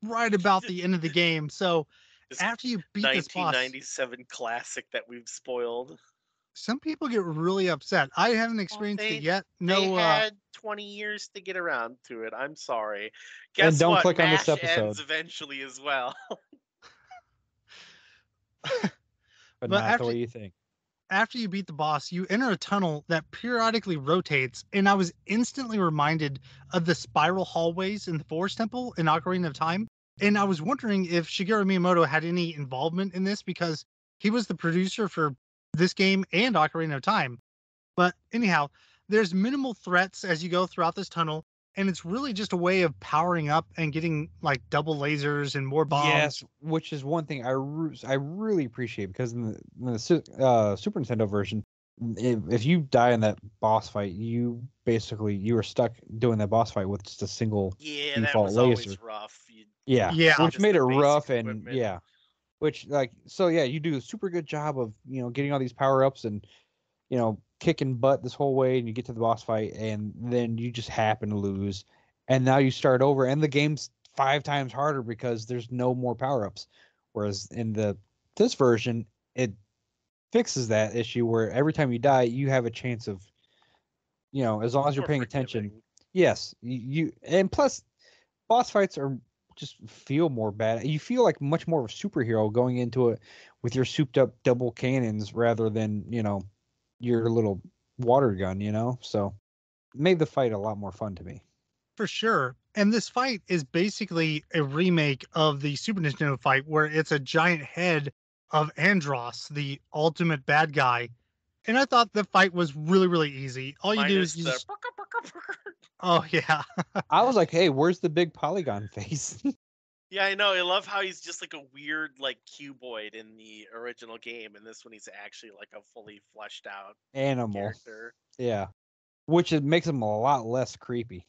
Speaker 1: right about the end of the game. So
Speaker 3: This
Speaker 1: after you beat this boss,
Speaker 3: 1997 classic that we've spoiled.
Speaker 1: some people get really upset. I haven't
Speaker 3: Well,
Speaker 1: experienced it
Speaker 3: they
Speaker 1: yet.
Speaker 3: they
Speaker 1: No,
Speaker 3: had 20 years to get around to it. I'm sorry.
Speaker 2: And
Speaker 3: Guess
Speaker 2: don't
Speaker 3: what?
Speaker 2: click on this
Speaker 3: MASH ends
Speaker 2: episode,
Speaker 3: eventually as well.
Speaker 2: but
Speaker 1: but
Speaker 2: not the way you think.
Speaker 1: after you beat the boss, you enter a tunnel that periodically rotates, and I was instantly reminded of the spiral hallways in the Forest Temple in Ocarina of Time. And I was wondering if Shigeru Miyamoto had any involvement in this because he was the producer for this game and Ocarina of Time. But anyhow, there's minimal threats as you go throughout this tunnel, and it's really just a way of powering up and getting like double lasers and more bombs.
Speaker 2: Yes, which is one thing I really appreciate because in the Super Nintendo version, if you die in that boss fight, you were stuck doing that boss fight with just a single
Speaker 3: Yeah, that
Speaker 2: default
Speaker 3: was
Speaker 2: laser.
Speaker 3: always rough.
Speaker 2: Yeah,
Speaker 1: Yeah.
Speaker 2: which
Speaker 3: just
Speaker 2: made
Speaker 3: the
Speaker 2: it
Speaker 3: basic
Speaker 2: rough and
Speaker 3: equipment.
Speaker 2: yeah, which like so yeah, you do a super good job of getting all these power ups and kicking butt this whole way, and you get to the boss fight, and then you just happen to lose, and now you start over, and the game's 5 times harder because there's no more power ups. Whereas in this version, it fixes that issue where every time you die, you have a chance of, as long as you're
Speaker 3: More
Speaker 2: paying attention.
Speaker 3: forgiving.
Speaker 2: Yes, and plus boss fights are just feel more bad. You feel like much more of a superhero going into it with your souped up double cannons rather than your little water gun, so it made the fight a lot more fun to me.
Speaker 1: For sure. And this fight is basically a remake of the Super Nintendo fight where it's a giant head of Andros, the ultimate bad guy. And I thought the fight was really, really easy. All you do
Speaker 3: Minus
Speaker 1: is you
Speaker 3: the
Speaker 1: just, oh yeah.
Speaker 2: I was like, hey, where's the big polygon face?
Speaker 3: Yeah, I know. I love how he's just like a weird like cuboid in the original game, and this one he's actually like a fully fleshed out
Speaker 2: Animal.
Speaker 3: character.
Speaker 2: Yeah. Which it makes him a lot less creepy.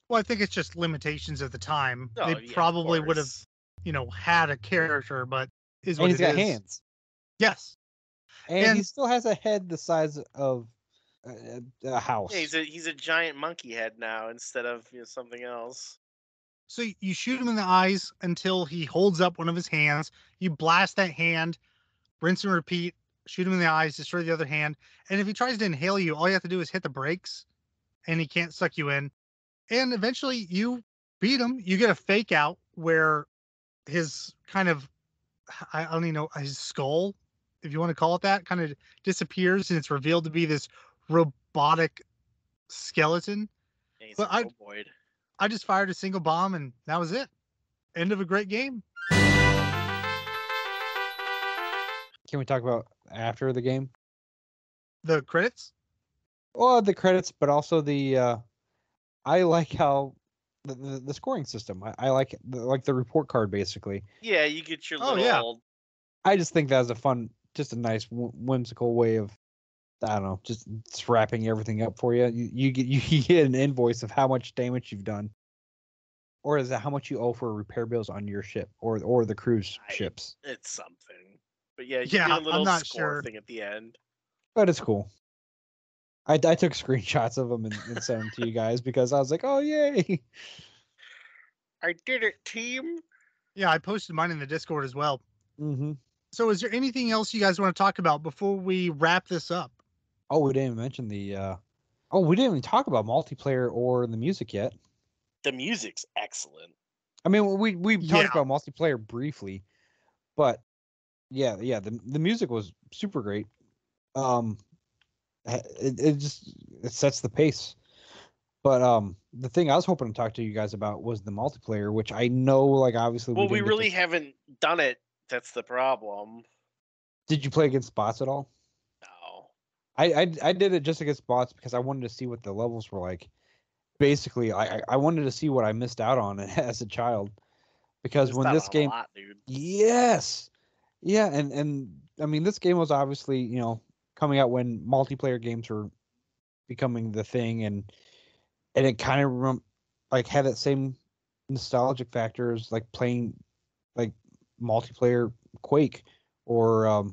Speaker 1: Well, I think it's just limitations of the time.
Speaker 3: Oh,
Speaker 1: They
Speaker 3: yeah, of
Speaker 1: probably would have,
Speaker 3: course.
Speaker 1: had a character, but is
Speaker 2: And
Speaker 1: what
Speaker 2: he's
Speaker 1: it
Speaker 2: got
Speaker 1: is.
Speaker 2: hands.
Speaker 1: Yes.
Speaker 2: And he
Speaker 1: And-
Speaker 2: still has a head the size of a house.
Speaker 3: Yeah, he's a giant monkey head now instead of something else.
Speaker 1: So you shoot him in the eyes until he holds up one of his hands. You blast that hand, rinse and repeat, shoot him in the eyes, destroy the other hand. And if he tries to inhale you, all you have to do is hit the brakes and he can't suck you in. And eventually you beat him. You get a fake out where his kind of, I don't even know, his skull, if you want to call it that, kind of disappears and it's revealed to be this robotic skeleton.
Speaker 3: Yeah, he's
Speaker 1: But
Speaker 3: a roboid.
Speaker 1: I just fired a single bomb and that was it. End of a great game.
Speaker 2: Can we talk about after the game?
Speaker 1: The credits?
Speaker 2: Well, the credits, but also the I like how the scoring system. I like the report card basically.
Speaker 3: Yeah, you get your
Speaker 1: Oh,
Speaker 3: little.
Speaker 1: yeah.
Speaker 2: I just think that was a fun, just a nice whimsical way of, I don't know, just wrapping everything up for you. You get an invoice of how much damage you've done, or is that how much you owe for repair bills on your ship or the cruise ships?
Speaker 3: It's something, but yeah, you
Speaker 1: Yeah,
Speaker 3: get a
Speaker 1: I'm
Speaker 3: little
Speaker 1: not
Speaker 3: score
Speaker 1: sure.
Speaker 3: thing at the end.
Speaker 2: But it's cool. I took screenshots of them and sent them to you guys because I was like, oh yay!
Speaker 3: I did it, team.
Speaker 1: Yeah, I posted mine in the Discord as well.
Speaker 2: Mm-hmm.
Speaker 1: So is there anything else you guys want to talk about before we wrap this up?
Speaker 2: Oh, we didn't even mention the. We didn't even talk about multiplayer or the music yet.
Speaker 3: The music's excellent.
Speaker 2: I mean, we
Speaker 1: Yeah.
Speaker 2: talked about multiplayer briefly, but yeah, the music was super great. It sets the pace. But the thing I was hoping to talk to you guys about was the multiplayer, which I know, like, obviously
Speaker 3: Well, we
Speaker 2: didn't get
Speaker 3: really haven't done it. That's the problem.
Speaker 2: Did you play against bots at all?
Speaker 3: No.
Speaker 2: I did it just against bots because I wanted to see what the levels were like. Basically, I wanted to see what I missed out on as a child. Because
Speaker 3: Missed
Speaker 2: when
Speaker 3: out
Speaker 2: this
Speaker 3: on a
Speaker 2: game,
Speaker 3: lot, dude.
Speaker 2: yes, yeah, and I mean, this game was obviously, coming out when multiplayer games were becoming the thing, and it kind of like had that same nostalgic factors like playing like multiplayer Quake or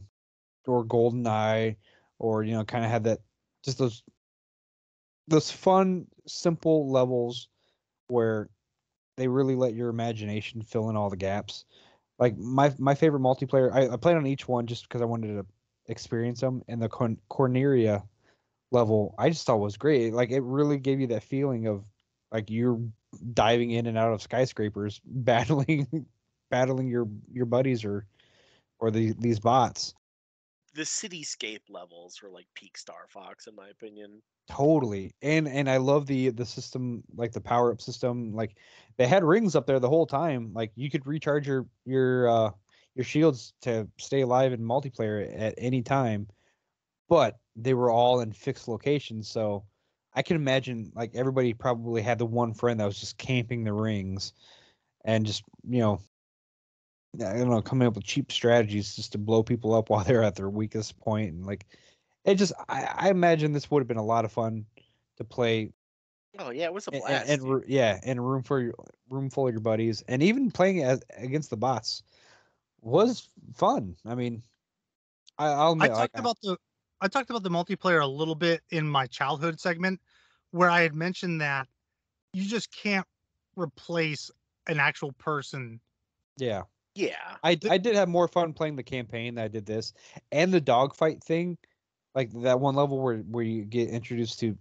Speaker 2: GoldenEye, or kind of had that, just those fun simple levels where they really let your imagination fill in all the gaps. Like my favorite multiplayer, I played on each one just because I wanted to experience them. And the Corneria level, I just thought was great. Like, it really gave you that feeling of like you're diving in and out of skyscrapers, battling your buddies or these bots.
Speaker 3: The cityscape levels were like peak Starfox, in my opinion.
Speaker 2: Totally. And I love the system, like the power up system. Like, they had rings up there the whole time. Like, you could recharge your shields to stay alive in multiplayer at any time, but they were all in fixed locations. So I can imagine, like, everybody probably had the one friend that was just camping the rings and just, I don't know, coming up with cheap strategies just to blow people up while they're at their weakest point. And like, it just, I imagine this would have been a lot of fun to play.
Speaker 3: Oh yeah, it was a
Speaker 2: And,
Speaker 3: blast.
Speaker 2: yeah, and a room full of your buddies, and even playing against the bots was fun. I mean, I'll
Speaker 1: I
Speaker 2: admit, like,
Speaker 1: talked about the I talked about the multiplayer a little bit in my childhood segment where I had mentioned that you just can't replace an actual person.
Speaker 2: yeah,
Speaker 3: Yeah.
Speaker 2: I did have more fun playing the campaign than I did this, and the dogfight thing, like that one level where you get introduced to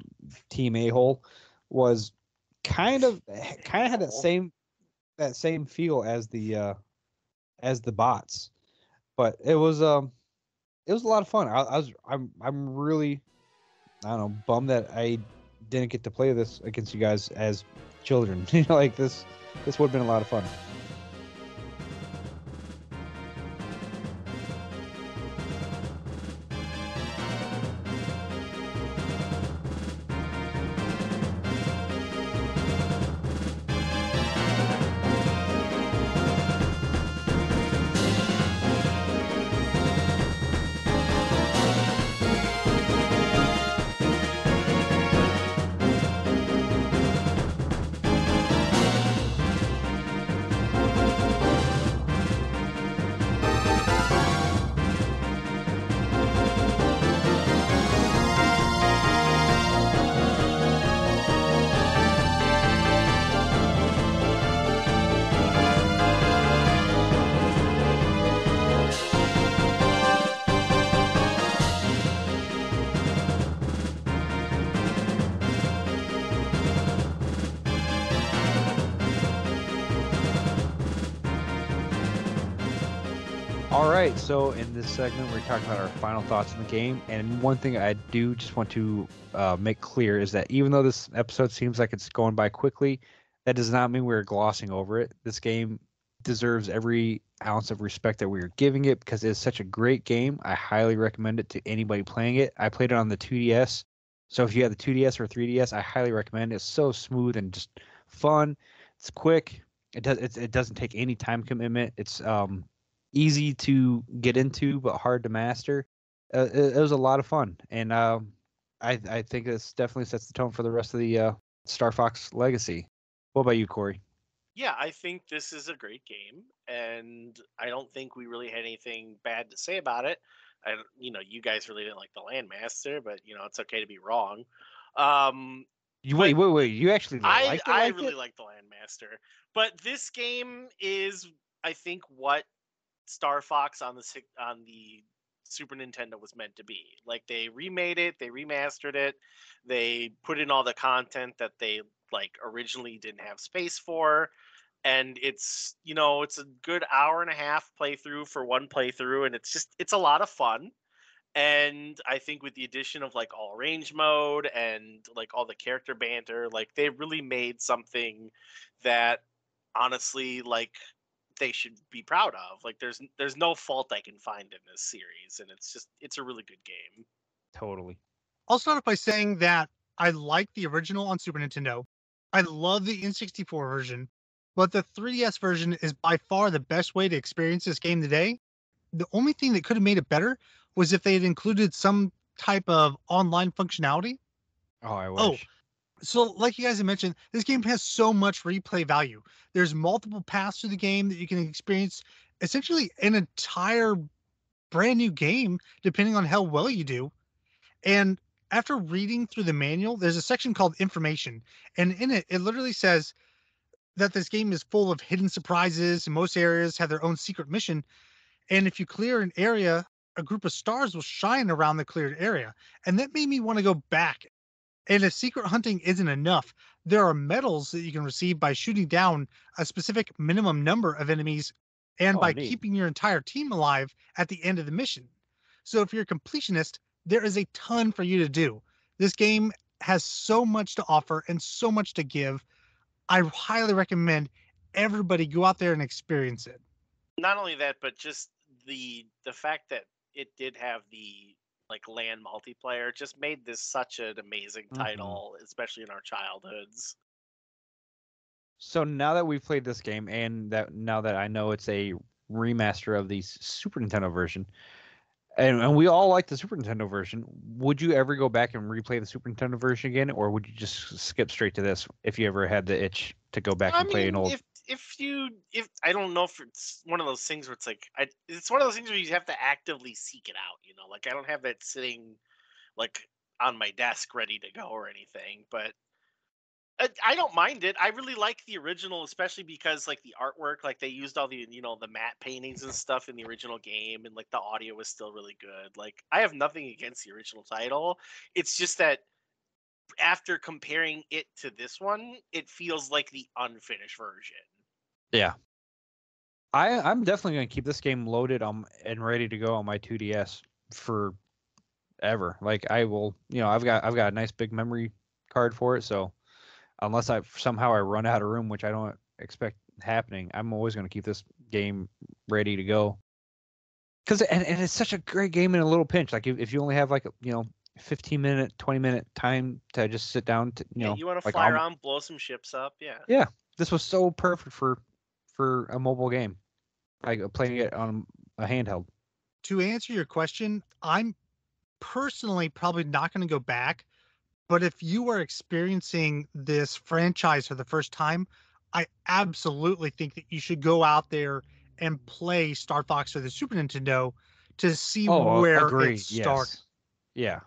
Speaker 2: Team A Hole, was kind of had that same feel as the bots, but it was a lot of fun. I'm really, I don't know, bummed that I didn't get to play this against you guys as children. Like, this would have been a lot of fun. All right, so in this segment, we're talking about our final thoughts on the game. And one thing I do just want to make clear is that even though this episode seems like it's going by quickly, that does not mean we're glossing over it. This game deserves every ounce of respect that we're giving it because it's such a great game. I highly recommend it to anybody playing it. I played it on the 2DS. So if you have the 2DS or 3DS, I highly recommend it. It's so smooth and just fun. It's quick. It doesn't take any time commitment. It's easy to get into but hard to master. It was a lot of fun, and I think this definitely sets the tone for the rest of the Star Fox legacy. What about you, Corey?
Speaker 3: Yeah, I think this is a great game, and I don't think we really had anything bad to say about it. You guys really didn't like the Landmaster, but it's okay to be wrong. Um, but
Speaker 2: Wait. You actually
Speaker 3: I
Speaker 2: liked it?
Speaker 3: I
Speaker 2: Liked
Speaker 3: really
Speaker 2: it?
Speaker 3: like the Landmaster, but this game is, I think, what Starfox on the Super Nintendo was meant to be. Like, they remade it, they remastered it, they put in all the content that they like originally didn't have space for, and it's it's a good hour and a half playthrough for one playthrough, and it's a lot of fun. And I think with the addition of like all range mode and like all the character banter, like they really made something that honestly, like, they should be proud of. Like, there's no fault I can find in this series, and it's a really good game.
Speaker 2: Totally.
Speaker 1: I'll start off by saying that I like the original on Super Nintendo. I love the N64 version, but the 3DS version is by far the best way to experience this game today. The only thing that could have made it better was if they had included some type of online functionality.
Speaker 2: Oh, I
Speaker 1: Oh,
Speaker 2: wish.
Speaker 1: so like you guys have mentioned, this game has so much replay value. There's multiple paths through the game that you can experience essentially an entire brand new game, depending on how well you do. And after reading through the manual, there's a section called information. And in it, it literally says that this game is full of hidden surprises, and most areas have their own secret mission. And if you clear an area, a group of stars will shine around the cleared area. And that made me want to go back. And if secret hunting isn't enough, there are medals that you can receive by shooting down a specific minimum number of enemies and
Speaker 2: Oh,
Speaker 1: by
Speaker 2: neat.
Speaker 1: keeping your entire team alive at the end of the mission. So if you're a completionist, there is a ton for you to do. This game has so much to offer and so much to give. I highly recommend everybody go out there and experience it.
Speaker 3: Not only that, but just the fact that it did have the like LAN multiplayer just made this such an amazing title, especially in our childhoods.
Speaker 2: So now that we've played this game, and that now that I know it's a remaster of the Super Nintendo version, and we all like the Super Nintendo version, would you ever go back and replay the Super Nintendo version again, or would you just skip straight to this if you ever had the itch to go back
Speaker 3: I
Speaker 2: and play an
Speaker 3: mean,
Speaker 2: old?
Speaker 3: if I don't know if it's one of those things where it's like it's one of those things where you have to actively seek it out. Like I don't have that sitting like on my desk ready to go or anything, but I don't mind it. I really like the original, especially because like the artwork, like they used all the the matte paintings and stuff in the original game, and like the audio was still really good. Like I have nothing against the original title. It's just that after comparing it to this one, it feels like the unfinished version.
Speaker 2: Yeah. I'm definitely going to keep this game loaded and ready to go on my 2DS forever. Like I will, I've got a nice big memory card for it, so unless I somehow I run out of room, which I don't expect happening, I'm always going to keep this game ready to go. Cuz and it's such a great game in a little pinch. Like if you only have like 15-minute, 20-minute time to just sit down to
Speaker 3: you want to
Speaker 2: like
Speaker 3: fly around, blow some ships up, yeah.
Speaker 2: Yeah, this was so perfect for a mobile game, like playing it on a handheld.
Speaker 1: To answer your question, I'm personally probably not going to go back. But if you are experiencing this franchise for the first time, I absolutely think that you should go out there and play Star Fox for the Super Nintendo to see where it
Speaker 2: Agreed.
Speaker 1: started.
Speaker 2: Yes. Yeah.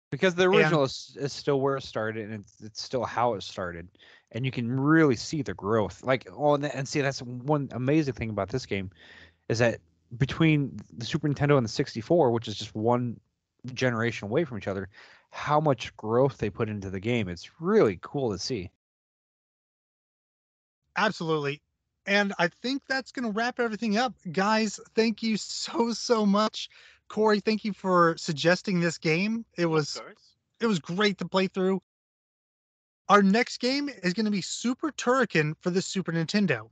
Speaker 2: Because the original is still where it started, and it's still how it started, and you can really see the growth. Like, and see, that's one amazing thing about this game, is that between the Super Nintendo and the 64, which is just one generation away from each other, how much growth they put into the game. It's really cool to see.
Speaker 1: Absolutely. And I think that's going to wrap everything up. Guys, thank you so much. Cory, thank you for suggesting this game. It was great to play through. Our next game is going to be Super Turrican for the Super Nintendo.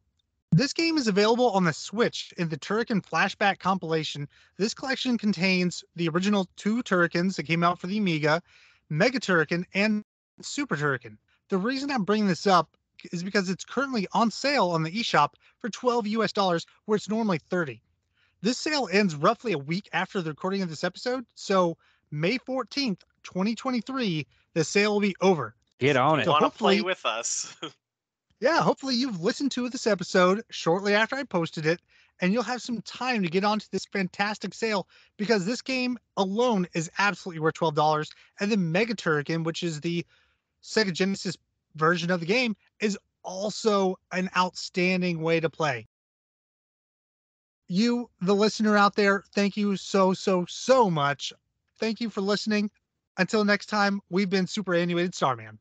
Speaker 1: This game is available on the Switch in the Turrican Flashback compilation. This collection contains the original 2 Turricans that came out for the Amiga, Mega Turrican, and Super Turrican. The reason I'm bringing this up is because it's currently on sale on the eShop for $12 where it's normally $30. This sale ends roughly a week after the recording of this episode, so May 14th, 2023, the sale will be over.
Speaker 2: Get on it.
Speaker 3: Want to play with us?
Speaker 1: Yeah, hopefully you've listened to this episode shortly after I posted it, and you'll have some time to get onto this fantastic sale because this game alone is absolutely worth $12. And then Mega Turrican, which is the Sega Genesis version of the game, is also an outstanding way to play. You, the listener out there, thank you so much. Thank you for listening. Until next time, we've been Superannuated Starman.